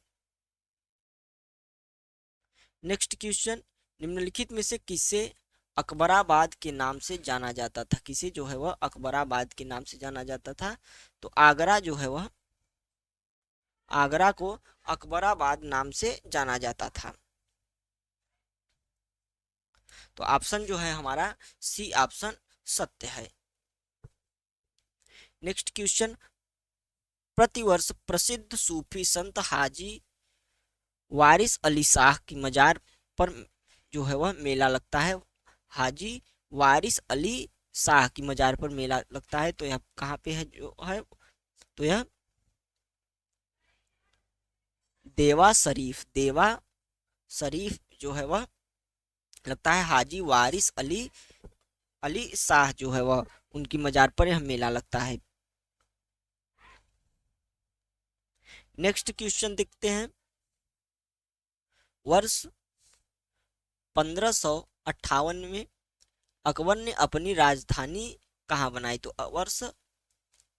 S1: नेक्स्ट क्वेश्चन, निम्नलिखित में से किसे अकबराबाद के नाम से जाना जाता था? किसे जो है वह अकबराबाद के नाम से जाना जाता था? तो आगरा जो है वह, आगरा को अकबराबाद नाम से जाना जाता था। तो ऑप्शन जो है हमारा सी ऑप्शन सत्य है। नेक्स्ट क्वेश्चन, प्रतिवर्ष प्रसिद्ध सूफी संत हाजी वारिस अली शाह की मजार पर जो है वह मेला लगता है। हाजी वारिस अली शाह की मजार पर मेला लगता है। तो यह कहाँ पे है जो है? तो यह देवा शरीफ जो है वह लगता है। हाजी वारिस अली शाह जो है वह, उनकी मजार पर यह मेला लगता है। नेक्स्ट क्वेश्चन देखते हैं, वर्ष 1558 में अकबर ने अपनी राजधानी कहाँ बनाई? तो वर्ष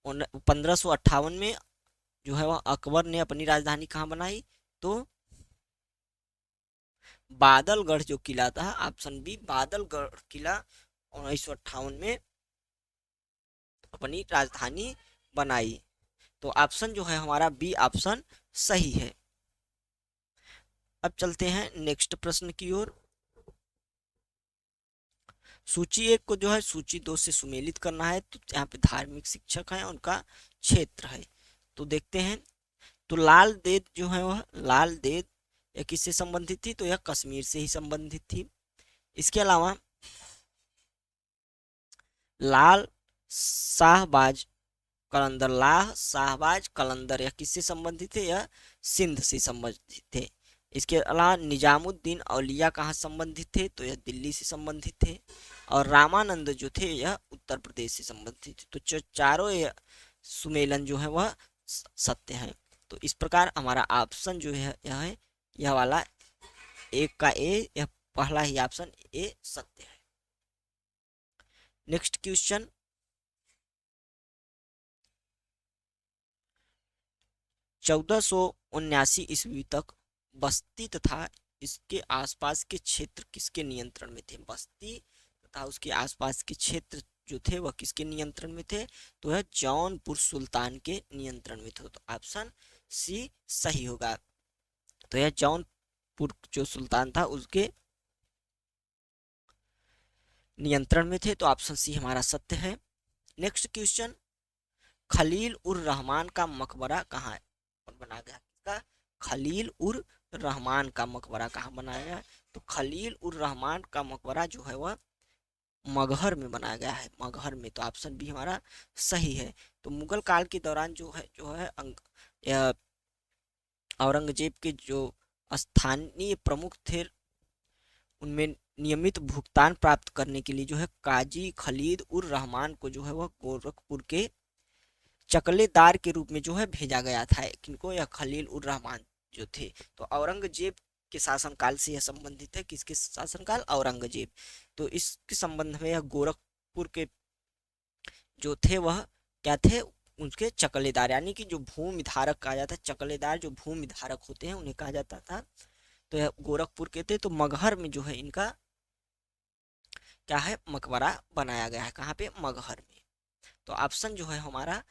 S1: 1558 में जो है वह अकबर ने अपनी राजधानी कहाँ बनाई? तो बादलगढ़ जो किला था, ऑप्शन बी बादलगढ़ किला 1958 में अपनी राजधानी बनाई। तो ऑप्शन जो है हमारा बी ऑप्शन सही है। अब चलते हैं नेक्स्ट प्रश्न की ओर। सूची 1 को जो है सूची 2 से सुमेलित करना है। तो यहाँ पे धार्मिक शिक्षक हैं, उनका क्षेत्र है। तो देखते हैं, तो लाल देद जो है वह, लाल देद यह किससे संबंधित थी? तो यह कश्मीर से ही संबंधित थी। इसके अलावा लाल शाहबाज कलंदर यह किससे संबंधित थे? यह सिंध से संबंधित थे। इसके अलावा निजामुद्दीन औलिया कहाँ संबंधित थे? तो यह दिल्ली से संबंधित थे। और रामानंद जो थे यह उत्तर प्रदेश से संबंधित थे। तो चारों सुमेलन जो है वह सत्य है। तो इस प्रकार हमारा ऑप्शन जो है यह वाला एक का ए, यह पहला ही ऑप्शन ए सत्य है। नेक्स्ट क्वेश्चन, 1479 ईस्वी तक बस्ती तथा इसके आसपास के क्षेत्र किसके नियंत्रण में थे? बस्ती तथा उसके आसपास के क्षेत्र जो थे वह किसके नियंत्रण में थे? तो यह जौनपुर सुल्तान के नियंत्रण में थे। तो ऑप्शन सी सही होगा। तो यह जौनपुर जो सुल्तान था उसके नियंत्रण में थे। तो ऑप्शन सी हमारा सत्य है। नेक्स्ट क्वेश्चन, खलील उर रहमान का मकबरा कहाँ बनाया गया? किसका? खलील उर रहमान का मकबरा कहाँ बनाया गया? तो खलील उर रहमान का मकबरा जो है वह मगहर में बनाया गया है, मगहर में। तो ऑप्शन बी हमारा सही है। तो मुगल काल के दौरान जो है औरंगजेब के जो स्थानीय प्रमुख थे उनमें नियमित भुगतान प्राप्त करने के लिए जो है काजी खलीद उर रहमान को जो है वह गोरखपुर के चकलेदार के रूप में जो है भेजा गया था। किनको? यह खलील उर रहमान जो थे। तो औरंगजेब के शासनकाल से यह संबंधित है। किसके शासनकाल? औरंगजेब। तो इसके संबंध में यह गोरखपुर के जो थे वह क्या थे? उनके चकलेदार, यानी कि जो भूमि धारक कहा जाता है, चकलेदार जो भूमि धारक होते हैं उन्हें कहा जाता था। तो यह गोरखपुर के थे। तो मगहर में जो है इनका क्या है? मकबरा बनाया गया है। कहाँ पे? मगहर में। तो ऑप्शन जो है हमारा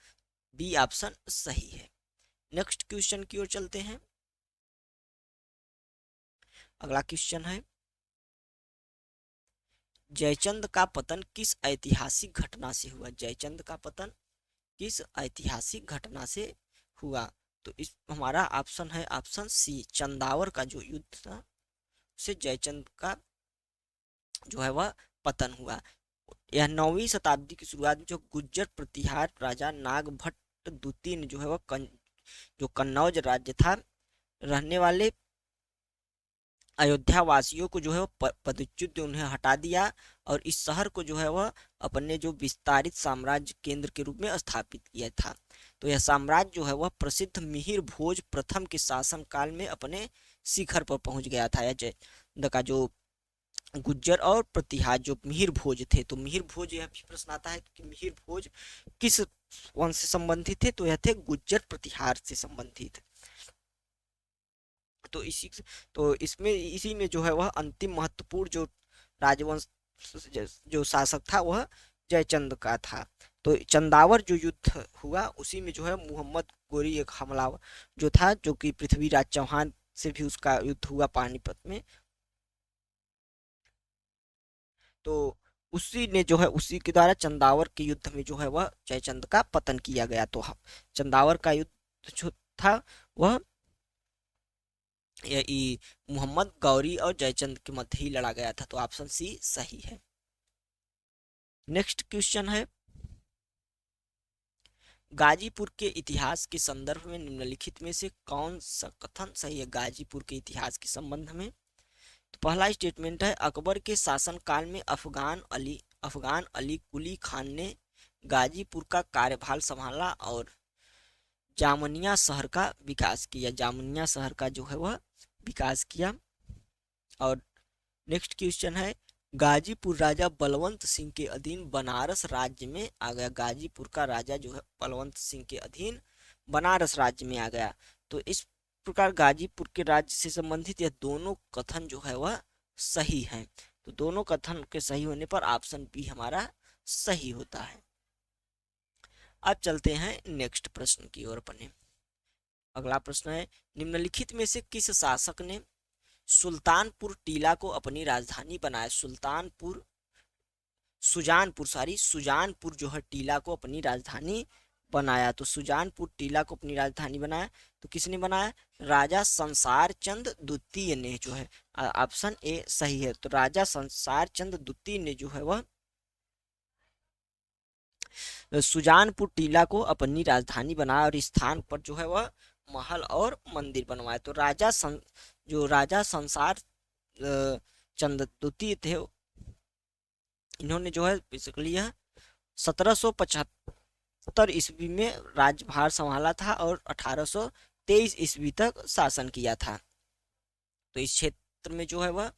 S1: बी ऑप्शन सही है। नेक्स्ट क्वेश्चन की ओर चलते हैं। अगला क्वेश्चन है, जयचंद का पतन किस ऐतिहासिक घटना से हुआ? जयचंद का पतन किस ऐतिहासिक घटना से हुआ? तो इस हमारा ऑप्शन है ऑप्शन सी, चंदावर का जो युद्ध था उससे जयचंद का जो है वह पतन हुआ। यह 9वीं शताब्दी की शुरुआत में जो गुज्जर प्रतिहार राजा नागभट्ट द्वितीय ने जो है वह जो कन्नौज राज्य था, रहने वाले अयोध्या वासियों को जो है वह पदच्युत उन्हें हटा दिया और इस शहर को जो है वह अपने जो विस्तारित साम्राज्य केंद्र के रूप में स्थापित किया था। तो यह साम्राज्य जो है वह प्रसिद्ध मिहिर भोज प्रथम के शासन काल में अपने शिखर पर पहुंच गया था। यह जय का जो गुज्जर और प्रतिहार जो मिहिर भोज थे, तो मिहिर भोज, यह भी प्रश्न आता है कि मिहिर भोज किस वंश से संबंधित थे? तो यह थे गुज्जर प्रतिहार से संबंधित। तो इसी तो इसमें इसी में जो है वह अंतिम महत्वपूर्ण जो राजवंश जो शासक था वह जयचंद का था। तो चंदावर जो युद्ध हुआ उसी में जो है मोहम्मद गोरी एक हमलावर जो था, जो कि पृथ्वीराज चौहान से भी उसका युद्ध हुआ पानीपत में। तो उसी ने जो है उसी के द्वारा चंदावर के युद्ध में जो है वह जयचंद का पतन किया गया। तो चंदावर का युद्ध जो था वह मोहम्मद गौरी और जयचंद के मध्य ही लड़ा गया था। तो ऑप्शन सी सही है। नेक्स्ट क्वेश्चन है, गाजीपुर के इतिहास के संदर्भ में निम्नलिखित में से कौन सा कथन सही है? गाजीपुर के इतिहास के संबंध में तो पहला स्टेटमेंट है, अकबर के शासनकाल में अफगान अली कुली खान ने गाजीपुर का कार्यभार संभाला और जामनिया शहर का विकास किया। जामनिया शहर का जो है वह विकास किया। और नेक्स्ट क्वेश्चन है, गाजीपुर राजा बलवंत सिंह के अधीन बनारस राज्य में आ गया। गाजीपुर का राजा जो है बलवंत सिंह के अधीन बनारस राज्य में आ गया। तो इस प्रकार गाजीपुर के राज्य से संबंधित यह दोनों कथन जो है वह सही है। तो दोनों कथन के सही होने पर ऑप्शन बी हमारा सही होता है। अब चलते हैं नेक्स्ट प्रश्न की ओर अपने। अगला प्रश्न है, निम्नलिखित में से किस शासक ने सुल्तानपुर टीला को अपनी राजधानी बनाया? सुजानपुर जो है टीला को अपनी राजधानी बनाया। तो सुजानपुर टीला को अपनी राजधानी बनाया तो किसने बनाया? राजा संसार चंद द्वितीय ने जो है, ऑप्शन ए सही है। तो राजा संसार चंद द्वितीय ने जो है वह सुजानपुर टीला को अपनी राजधानी बनाया और इस स्थान पर जो है वह महल और मंदिर बनवाए। तो जो राजा संसार चंद द्वितीय थे, इन्होंने जो है बेसिकली यह 1775 ईस्वी में राज्यभार संभाला था और 1823 ईस्वी तक शासन किया था। तो इस क्षेत्र में जो है वह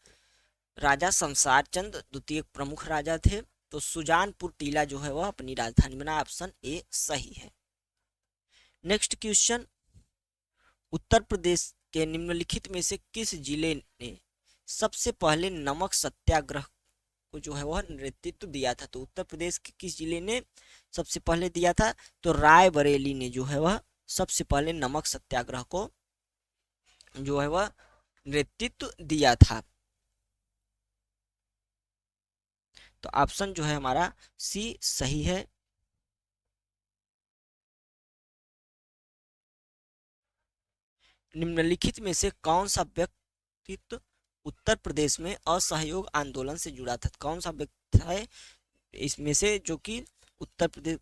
S1: राजा संसार चंद द्वितीय प्रमुख राजा थे। तो सुजानपुर टीला जो है वह अपनी राजधानी बना, ऑप्शन ए सही है। नेक्स्ट क्वेश्चन, उत्तर प्रदेश के निम्नलिखित में से किस जिले ने सबसे पहले नमक सत्याग्रह को जो है वह नेतृत्व दिया था? तो उत्तर प्रदेश के किस जिले ने सबसे पहले दिया था? तो रायबरेली ने जो है वह सबसे पहले नमक सत्याग्रह को जो है वह नेतृत्व दिया था। तो ऑप्शन जो है हमारा सी सही है। निम्नलिखित में से कौन सा व्यक्तित्व उत्तर प्रदेश में असहयोग आंदोलन से जुड़ा था? कौन सा व्यक्ति है इसमें से जो कि उत्तर प्रदेश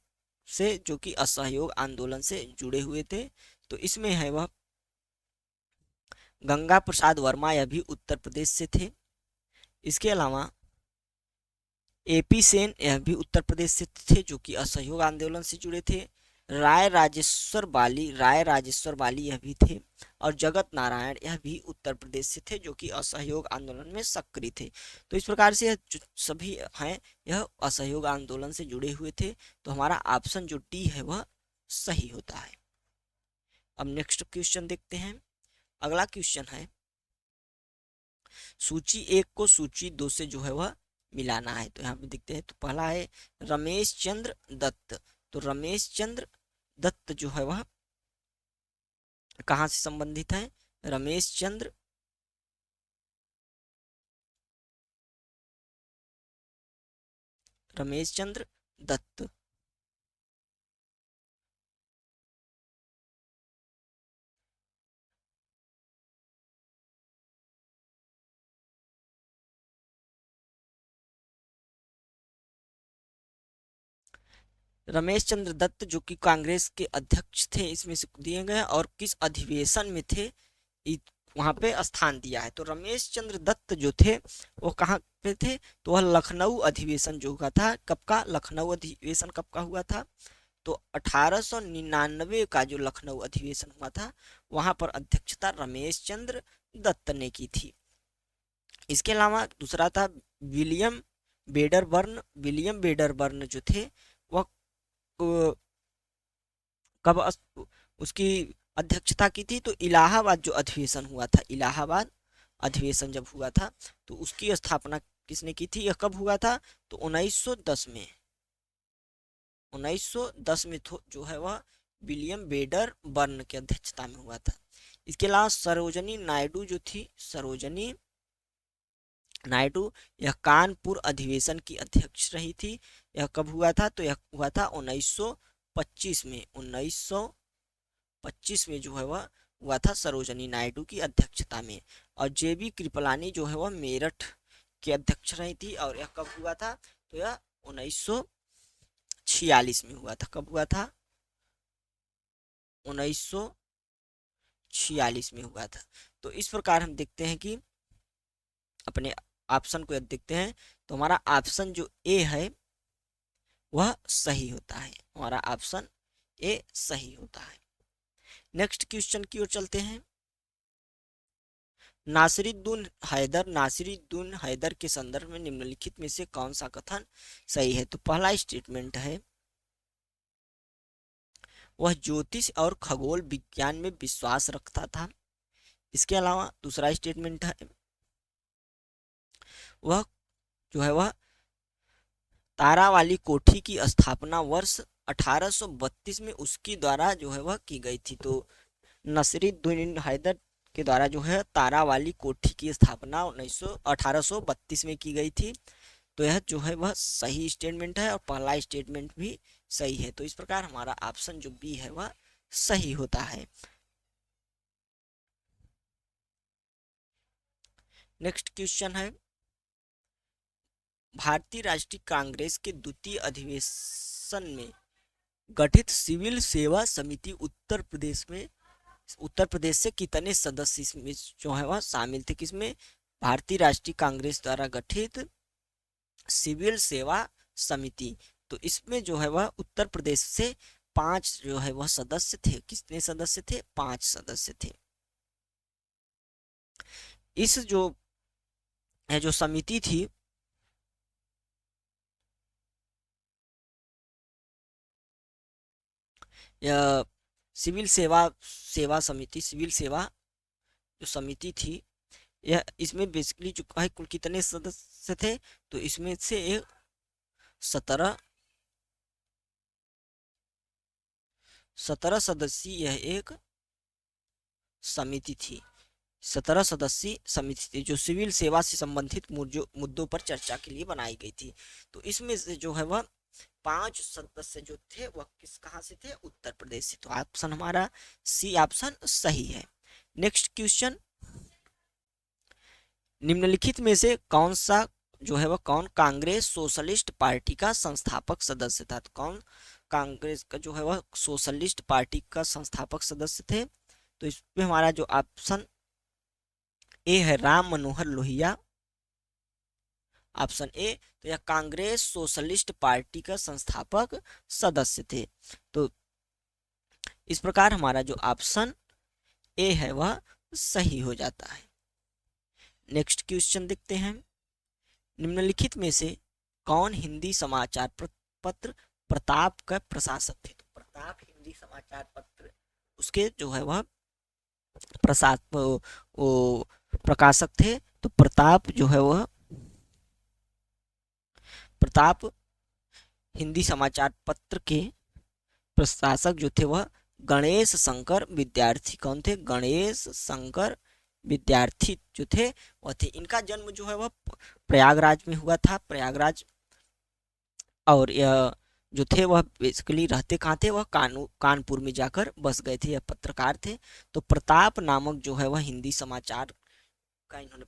S1: से जो कि असहयोग आंदोलन से जुड़े हुए थे? तो इसमें है वह गंगा प्रसाद वर्मा, यह भी उत्तर प्रदेश से थे। इसके अलावा एपी सेन, यह भी उत्तर प्रदेश से थे जो कि असहयोग आंदोलन से जुड़े थे। राय राजेश्वर बाली यह भी थे। और जगत नारायण, यह भी उत्तर प्रदेश से थे जो कि असहयोग आंदोलन में सक्रिय थे। तो इस प्रकार से जो सभी हैं यह असहयोग आंदोलन से जुड़े हुए थे। तो हमारा ऑप्शन जो डी है वह सही होता है। अब नेक्स्ट क्वेश्चन देखते हैं। अगला क्वेश्चन है, सूची 1 को सूची 2 से जो है वह मिलाना है। तो यहाँ पे देखते हैं। तो पहला है रमेश चंद्र दत्त। तो रमेश चंद्र दत्त जो है वह कहाँ से संबंधित है? रमेश चंद्र दत्त। रमेश चंद्र दत्त जो कि कांग्रेस के अध्यक्ष थे इसमें से दिए गए, और किस अधिवेशन में थे वहां पे स्थान दिया है। तो रमेश चंद्र दत्त जो थे वो कहाँ पे थे? तो वह लखनऊ अधिवेशन जो हुआ था, कब का? लखनऊ अधिवेशन कब का हुआ था? तो 1899 का जो लखनऊ अधिवेशन हुआ था वहां पर अध्यक्षता रमेश चंद्र दत्त ने की थी। इसके अलावा दूसरा था विलियम बेडरबर्न। विलियम बेडरबर्न जो थे वह कब उसकी अध्यक्षता की थी? तो इलाहाबाद जो अधिवेशन हुआ था, इलाहाबाद अधिवेशन जब हुआ था तो उसकी स्थापना किसने की थी? यह कब हुआ था? तो 1910 में। 1910 में जो है वह विलियम बेडर बर्न की अध्यक्षता में हुआ था। इसके अलावा सरोजनी नायडू जो थी, सरोजनी नायडू, यह कानपुर अधिवेशन की अध्यक्ष रही थी। यह कब हुआ था? तो यह हुआ था 1925 में। 1925 में जो है वह हुआ था सरोजनी नायडू की अध्यक्षता में। और जेबी कृपलानी जो है वह मेरठ के अध्यक्ष रही थी। और यह कब हुआ था? तो यह 1946 में हुआ था। कब हुआ था? 1946 में हुआ था। तो इस प्रकार हम देखते हैं कि अपने ऑप्शन को देखते हैं तो हमारा ऑप्शन जो ए है वह सही होता है। हमारा ऑप्शन ए सही होता है। नेक्स्ट क्वेश्चन की ओर चलते हैं। नासिरुद्दीन हैदर के संदर्भ में निम्नलिखित में से कौन सा कथन सही है? तो पहला स्टेटमेंट है वह ज्योतिष और खगोल विज्ञान में विश्वास रखता था। इसके अलावा दूसरा स्टेटमेंट है वह जो है वह तारा वाली कोठी की स्थापना वर्ष 1832 में उसकी द्वारा जो है वह की गई थी। तो नसीरुद्दीन हैदर के द्वारा जो है तारा वाली कोठी की स्थापना 1832 में की गई थी। तो यह जो है वह सही स्टेटमेंट है और पहला स्टेटमेंट भी सही है। तो इस प्रकार हमारा ऑप्शन जो बी है वह सही होता है। नेक्स्ट क्वेश्चन है भारतीय राष्ट्रीय कांग्रेस के द्वितीय अधिवेशन में गठित सिविल सेवा समिति उत्तर प्रदेश से कितने सदस्य इसमें जो है वह शामिल थे? किसमें? भारतीय राष्ट्रीय कांग्रेस द्वारा गठित सिविल सेवा समिति। तो इसमें जो है वह उत्तर प्रदेश से 5 जो है वह सदस्य थे। कितने सदस्य थे? 5 सदस्य थे। इस जो समिति थी यह सिविल सेवा समिति, सिविल सेवा जो समिति थी यह इसमें बेसिकली जो है कुल कितने सदस्य थे? तो इसमें से 17 सदस्यीय यह एक समिति थी। 17 सदस्यीय समिति थी जो सिविल सेवा से संबंधित मुद्दों पर चर्चा के लिए बनाई गई थी। तो इसमें से जो है वह 5 सदस्य जो थे वह कहाँ से थे? उत्तर प्रदेश से। तो ऑप्शन हमारा सी ऑप्शन सही है। नेक्स्ट क्वेश्चन, निम्नलिखित में से कौन सा जो है वह कौन कांग्रेस सोशलिस्ट पार्टी का संस्थापक सदस्य था? तो कौन कांग्रेस का जो है वह सोशलिस्ट पार्टी का संस्थापक सदस्य थे? तो इसमें हमारा जो ऑप्शन ए है राम मनोहर लोहिया, ऑप्शन ए। तो यह कांग्रेस सोशलिस्ट पार्टी का संस्थापक सदस्य थे। तो इस प्रकार हमारा जो ऑप्शन ए है वह सही हो जाता है। नेक्स्ट क्वेश्चन देखते हैं। निम्नलिखित में से कौन हिंदी समाचार पत्र प्रताप का प्रशासक थे? तो प्रताप हिंदी समाचार पत्र उसके जो है वह प्रकाशक थे। तो प्रताप जो है वह प्रताप हिंदी समाचार पत्र के प्रशासक जो थे वह गणेश शंकर विद्यार्थी। कौन थे? गणेश शंकर विद्यार्थी जो थे वह थे। इनका जन्म जो है वह प्रयागराज में हुआ था, प्रयागराज। और यह जो थे वह बेसिकली रहते कहाँ थे? वह कानपुर में जाकर बस गए थे। यह पत्रकार थे। तो प्रताप नामक जो है वह हिंदी समाचार का इन्होंने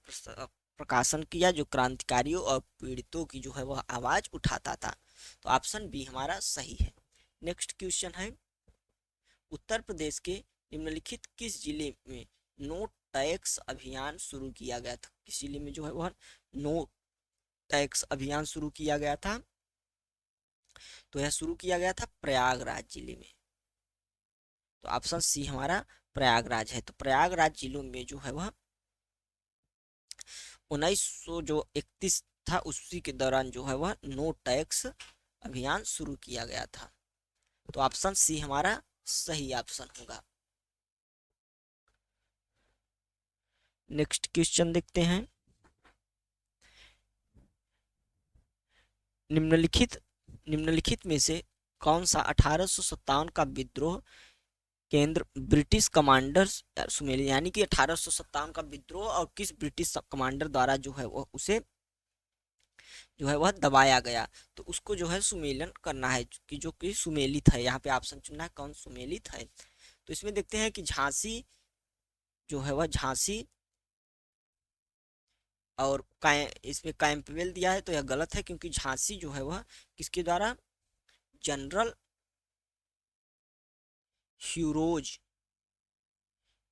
S1: प्रकाशन किया, जो क्रांतिकारियों और पीड़ितों की जो है वह आवाज उठाता था। तो ऑप्शन बी हमारा सही है। नेक्स्ट क्वेश्चन है, उत्तर प्रदेश के निम्नलिखित किस जिले में नो टैक्स अभियान शुरू किया गया था? किस जिले में जो है वह नो टैक्स अभियान शुरू किया गया था? तो यह शुरू किया गया था प्रयागराज जिले में। तो ऑप्शन सी हमारा प्रयागराज है। तो प्रयागराज जिलों में जो है वह 1931 था, उसी के दौरान जो है वह नो टैक्स अभियान शुरू किया गया था। तो ऑप्शन सी हमारा सही ऑप्शन होगा। नेक्स्ट क्वेश्चन देखते हैं, निम्नलिखित में से कौन सा 1857 का विद्रोह केंद्र ब्रिटिश कमांडर्स सुमेलित, यानी कि 1857 का विद्रोह और किस ब्रिटिश कमांडर द्वारा जो है वह उसे जो है वह दबाया गया? तो उसको जो है सुमेलन करना है, कि जो कि सुमेलित है। यहाँ पे ऑप्शन चुनना है कौन सुमेलित है। तो इसमें देखते हैं कि झांसी जो है वह झांसी, और इसमें कैंपवेल दिया है तो यह गलत है, क्योंकि झांसी जो है वह किसके द्वारा? जनरल ह्यूरोज,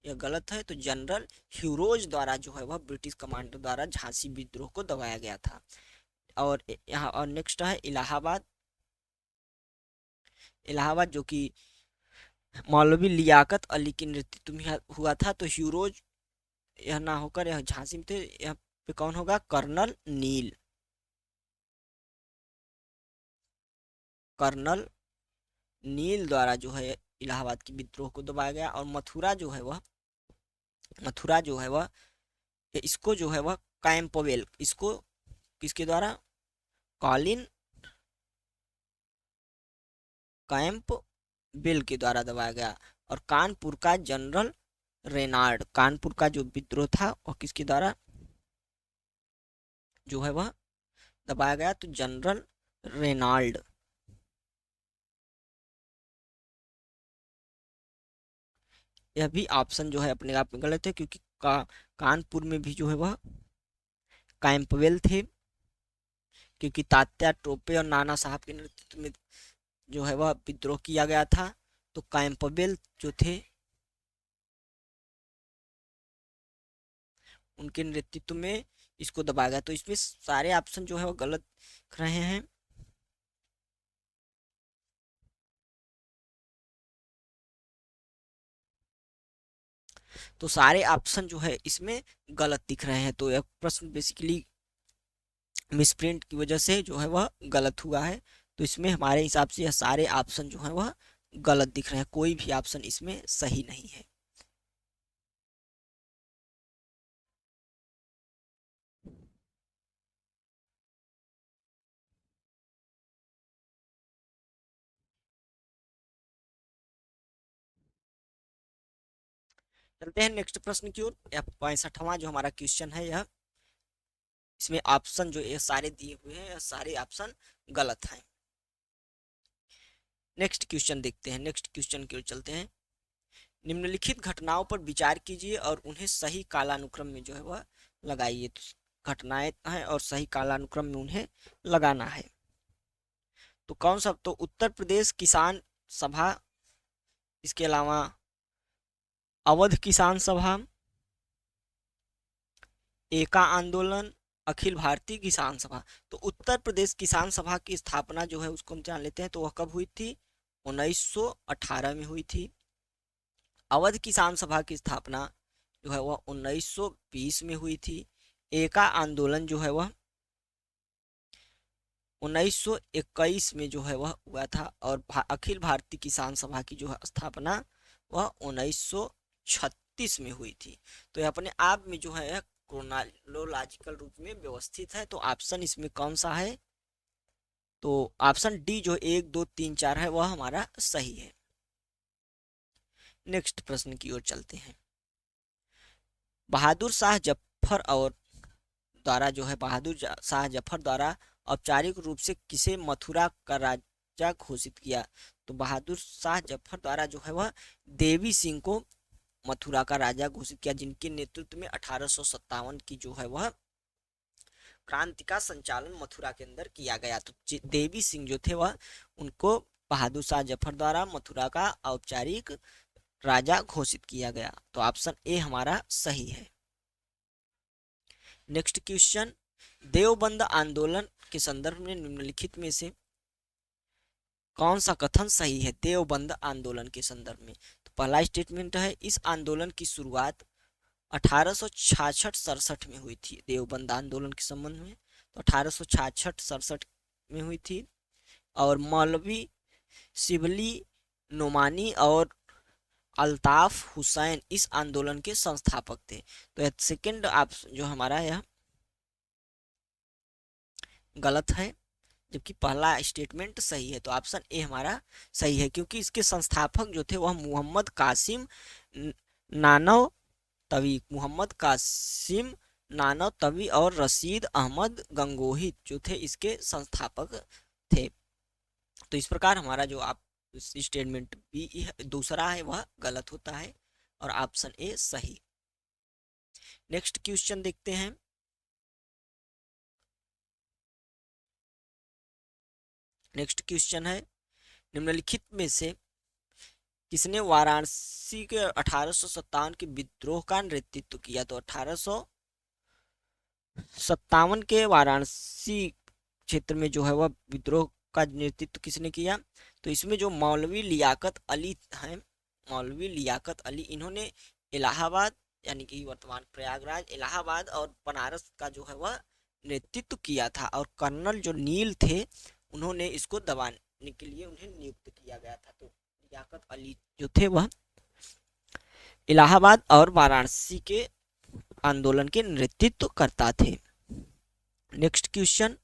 S1: यह गलत है। तो जनरल ह्यूरोज द्वारा जो है वह ब्रिटिश कमांडर द्वारा झांसी विद्रोह को दबाया गया था। और यहाँ और नेक्स्ट है इलाहाबाद। इलाहाबाद जो कि मौलवी लियाकत अली के नेतृत्व में हुआ था। तो ह्यूरोज यह ना होकर यह झांसी में थे। यह पे कौन होगा? कर्नल नील। कर्नल नील द्वारा जो है इलाहाबाद की विद्रोह को दबाया गया। और मथुरा जो है वह इसको जो है वह कैंपवेल, इसको किसके द्वारा? कॉलिन कैंपबेल के द्वारा दबाया गया। और कानपुर का जनरल रेनाल्ड, कानपुर का जो विद्रोह था वह किसके द्वारा जो है वह दबाया गया? तो जनरल रेनाल्ड। यह भी ऑप्शन जो है अपने आप में गलत है, क्योंकि कानपुर में भी जो है वह कैंपवेल थे, क्योंकि तात्या टोपे और नाना साहब के नेतृत्व में जो है वह विद्रोह किया गया था। तो कैंपबेल जो थे उनके नेतृत्व में इसको दबाया गया। तो इसमें सारे ऑप्शन जो है वो गलत रहे हैं। तो सारे ऑप्शन जो है इसमें गलत दिख रहे हैं। तो यह प्रश्न बेसिकली मिसप्रिंट की वजह से जो है वह गलत हुआ है। तो इसमें हमारे हिसाब से यह सारे ऑप्शन जो है वह गलत दिख रहे हैं, कोई भी ऑप्शन इसमें सही नहीं है। चलते हैं नेक्स्ट प्रश्न की ओर। यह 65वां जो हमारा क्वेश्चन है, यह इसमें ऑप्शन जो ये सारे दिए हुए हैं यह सारे ऑप्शन गलत हैं। नेक्स्ट क्वेश्चन देखते हैं। नेक्स्ट क्वेश्चन की ओर चलते हैं। निम्नलिखित घटनाओं पर विचार कीजिए और उन्हें सही कालानुक्रम में जो है वह लगाइए। तो घटनाएं हैं और सही कालानुक्रम में उन्हें लगाना है। तो कौन सा? तो उत्तर प्रदेश किसान सभा, इसके अलावा अवध किसान सभा, एका आंदोलन, अखिल भारतीय किसान सभा। तो उत्तर प्रदेश किसान सभा की स्थापना जो है उसको हम जान लेते हैं। तो वह कब हुई थी? 1918 में हुई थी। अवध किसान सभा की स्थापना जो है वह 1920 में हुई थी। एका आंदोलन जो है वह 1921 में जो है वह हुआ था। और अखिल भारतीय किसान सभा की जो है स्थापना वह 1936 में हुई थी। तो यह अपने आप में जो है क्रोनोलॉजिकल रूप में व्यवस्थित है। तो ऑप्शन इसमें कौन सा है? तो ऑप्शन डी जो 1 2 3 4 है वह हमारा सही है। नेक्स्ट प्रश्न की ओर चलते हैं। बहादुर शाह जफर और द्वारा जो है शाह जफर द्वारा औपचारिक रूप से किसे मथुरा का राजा घोषित किया? तो बहादुर शाह जफर द्वारा जो है वह देवी सिंह को मथुरा का राजा घोषित किया, जिनके नेतृत्व में 1857 की जो है वह क्रांति का संचालन मथुरा के अंदर किया गया। तो देवी सिंह जो थे वह उनको बहादुर शाह जफर द्वारा मथुरा का औपचारिक राजा घोषित किया गया। तो ऑप्शन ए हमारा सही है। नेक्स्ट क्वेश्चन, देवबंद आंदोलन के संदर्भ में निम्नलिखित में से कौन सा कथन सही है? देवबंद आंदोलन के संदर्भ में तो पहला स्टेटमेंट है, इस आंदोलन की शुरुआत 1866-67 में हुई थी। देवबंद आंदोलन के संबंध में तो 1866-67 में हुई थी, और मौलवी शिबली नोमानी और अल्ताफ हुसैन इस आंदोलन के संस्थापक थे। तो सेकंड ऑप्शन जो हमारा यह गलत है, जबकि पहला स्टेटमेंट सही है। तो ऑप्शन ए हमारा सही है, क्योंकि इसके संस्थापक जो थे वह मोहम्मद कासिम नानव तवी और रशीद अहमद गंगोही जो थे इसके संस्थापक थे। तो इस प्रकार हमारा जो आप स्टेटमेंट बी दूसरा है वह गलत होता है, और ऑप्शन ए सही। नेक्स्ट क्वेश्चन देखते हैं। नेक्स्ट क्वेश्चन है, निम्नलिखित में से किसने वाराणसी के 1857 के विद्रोह का नेतृत्व किया? तो 1857 के वाराणसी क्षेत्र में जो है वह विद्रोह का नेतृत्व किसने किया? तो इसमें जो मौलवी लियाकत अली हैं, मौलवी लियाकत अली, इन्होंने इलाहाबाद यानी कि वर्तमान प्रयागराज, इलाहाबाद और बनारस का जो है वह नेतृत्व किया था, और कर्नल जो नील थे उन्होंने इसको दबाने के लिए उन्हें नियुक्त किया गया था। तो लियाकत अली जो थे वह इलाहाबाद और वाराणसी के आंदोलन के नेतृत्व करता थे। नेक्स्ट क्वेश्चन,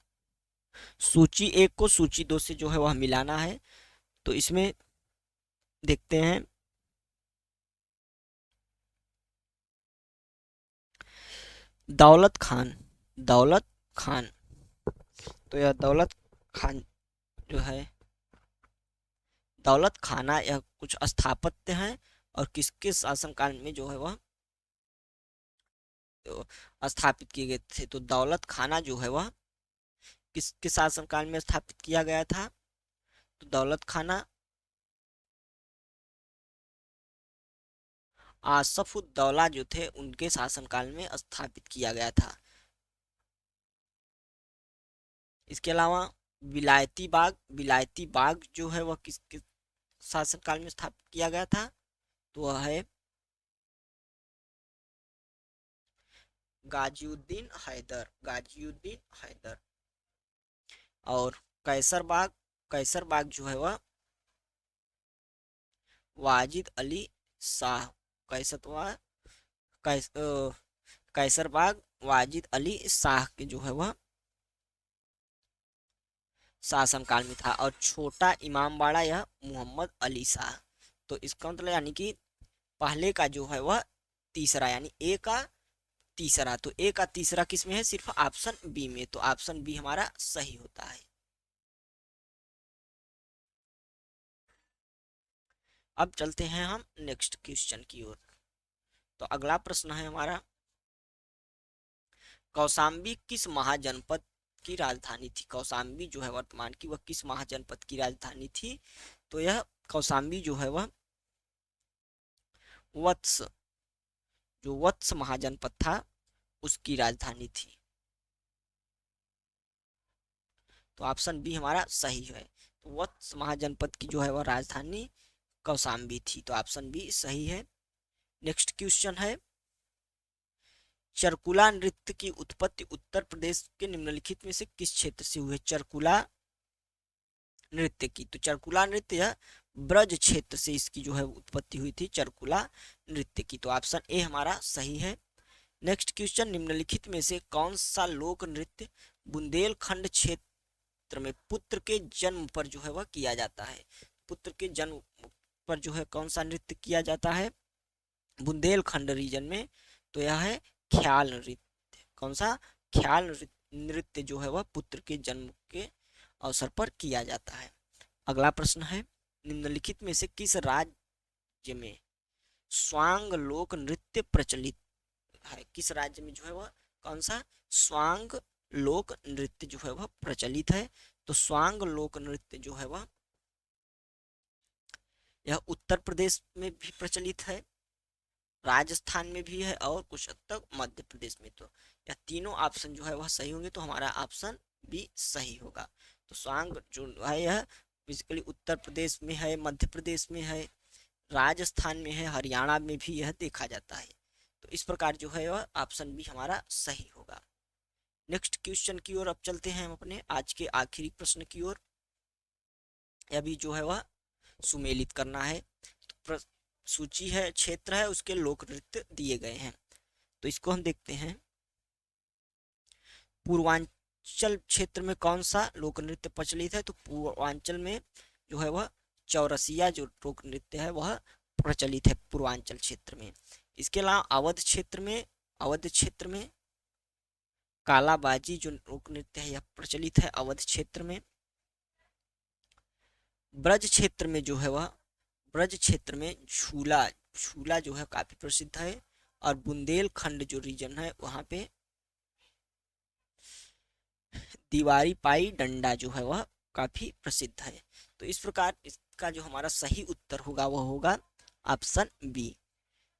S1: सूची 1 को सूची 2 से जो है वह मिलाना है। तो इसमें देखते हैं, दौलत खान, तो यह दौलत खान जो है, दौलत खाना यह कुछ स्थापत्य हैं और किसके शासनकाल में जो है वह स्थापित किए गए थे? तो दौलत खाना जो है वह किसके शासनकाल में स्थापित किया गया था? तो दौलत खाना आसफुद्दौला जो थे उनके शासनकाल में स्थापित किया गया था। इसके अलावा विलायती बाग जो है वह किसके शासनकाल में स्थापित किया गया था? तो वह है गाजिउद्दीन हैदर। और कैसर बाग जो है वह वाजिद अली शाह, कैसर बाग वाजिद अली शाह के जो है वह शासनकाल में था, और छोटा इमामबाड़ा यह मोहम्मद अली शाह। तो इसका मतलब यानी कि पहले का जो है वह तीसरा, यानी ए का तीसरा, तो ए का तीसरा किस में है? सिर्फ ऑप्शन बी में। तो ऑप्शन बी हमारा सही होता है। अब चलते हैं हम नेक्स्ट क्वेश्चन की ओर। तो अगला प्रश्न है हमारा, कौशाम्बी किस महाजनपद की राजधानी थी? कौशाम्बी जो है वर्तमान की वह किस महाजनपद की राजधानी थी? तो यह कौशाम्बी जो है वह वत्स महाजनपद था उसकी राजधानी थी। तो ऑप्शन बी हमारा सही है। तो वत्स महाजनपद की जो है वह राजधानी कौशाम्बी थी। तो ऑप्शन बी सही है। नेक्स्ट क्वेश्चन है, चरकुला नृत्य की उत्पत्ति उत्तर प्रदेश के निम्नलिखित में से किस क्षेत्र से हुई? चरकुला नृत्य की, तो चरकुला नृत्य ब्रज क्षेत्र से इसकी जो है उत्पत्ति हुई थी, चरकुला नृत्य की। तो ऑप्शन ए हमारा सही है। नेक्स्ट क्वेश्चन, निम्नलिखित में से कौन सा लोक नृत्य बुंदेलखंड क्षेत्र क्षेत्र में पुत्र के जन्म पर जो है वह किया जाता है। पुत्र के जन्म पर जो है कौन सा नृत्य किया जाता है बुंदेलखंड रीजन में, तो यह है ख्याल नृत्य। कौन सा? ख्याल नृत्य जो है वह पुत्र के जन्म के अवसर पर किया जाता है। अगला प्रश्न है, निम्नलिखित में से किस राज्य में स्वांग लोक नृत्य प्रचलित है? किस राज्य में जो है वह कौन सा स्वांग लोक नृत्य जो है वह प्रचलित है? तो स्वांग लोक नृत्य जो है वह यह उत्तर प्रदेश में भी प्रचलित है, राजस्थान में भी है और कुछ हद तक मध्य प्रदेश में। तो यह तीनों ऑप्शन जो है वह सही होंगे, तो हमारा ऑप्शन बी सही होगा। तो स्वांग जो है यह बेसिकली उत्तर प्रदेश में है, मध्य प्रदेश में है, राजस्थान में है, हरियाणा में भी यह देखा जाता है। तो इस प्रकार जो है वह ऑप्शन बी हमारा सही होगा। नेक्स्ट क्वेश्चन की ओर अब चलते हैं हम अपने आज के आखिरी प्रश्न की ओर। यह भी जो है वह सुमेलित करना है। तो सूची है, क्षेत्र है, उसके लोक नृत्य दिए गए हैं। तो इसको हम देखते हैं। पूर्वांचल क्षेत्र में कौन सा लोक नृत्य प्रचलित है? तो पूर्वांचल में जो है वह चौरसिया जो लोक नृत्य है वह प्रचलित है पूर्वांचल क्षेत्र में। इसके अलावा अवध क्षेत्र में कालाबाजी जो लोक नृत्य है यह प्रचलित है अवध क्षेत्र में। ब्रज क्षेत्र में जो है वह झूला जो है काफी प्रसिद्ध है, और बुंदेलखंड जो रीजन है वहां पे दीवारी पाई डंडा जो है वह काफी प्रसिद्ध है। तो इस प्रकार इसका जो हमारा सही उत्तर होगा वह होगा ऑप्शन बी।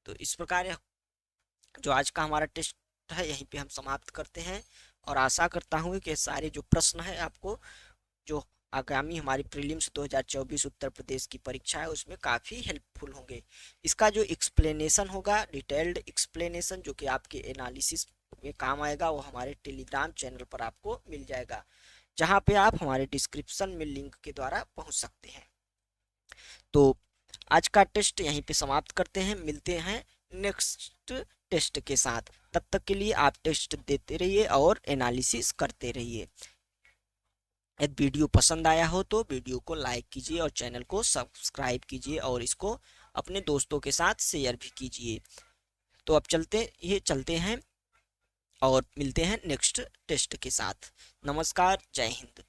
S1: तो इस प्रकार जो आज का हमारा टेस्ट है यहीं पे हम समाप्त करते हैं, और आशा करता हूँ कि सारे जो प्रश्न है आपको जो आगामी हमारी प्रीलिम्स 2024 उत्तर प्रदेश की परीक्षा है उसमें काफ़ी हेल्पफुल होंगे। इसका जो एक्सप्लेनेशन होगा, डिटेल्ड एक्सप्लेनेशन जो कि आपके एनालिसिस में काम आएगा, वो हमारे टेलीग्राम चैनल पर आपको मिल जाएगा, जहां पे आप हमारे डिस्क्रिप्शन में लिंक के द्वारा पहुंच सकते हैं। तो आज का टेस्ट यहीं पे समाप्त करते हैं, मिलते हैं नेक्स्ट टेस्ट के साथ। तब तक के लिए आप टेस्ट देते रहिए और एनालिसिस करते रहिए। यदि वीडियो पसंद आया हो तो वीडियो को लाइक कीजिए और चैनल को सब्सक्राइब कीजिए, और इसको अपने दोस्तों के साथ शेयर भी कीजिए। तो अब चलते हैं और मिलते हैं नेक्स्ट टेस्ट के साथ। नमस्कार, जय हिंद।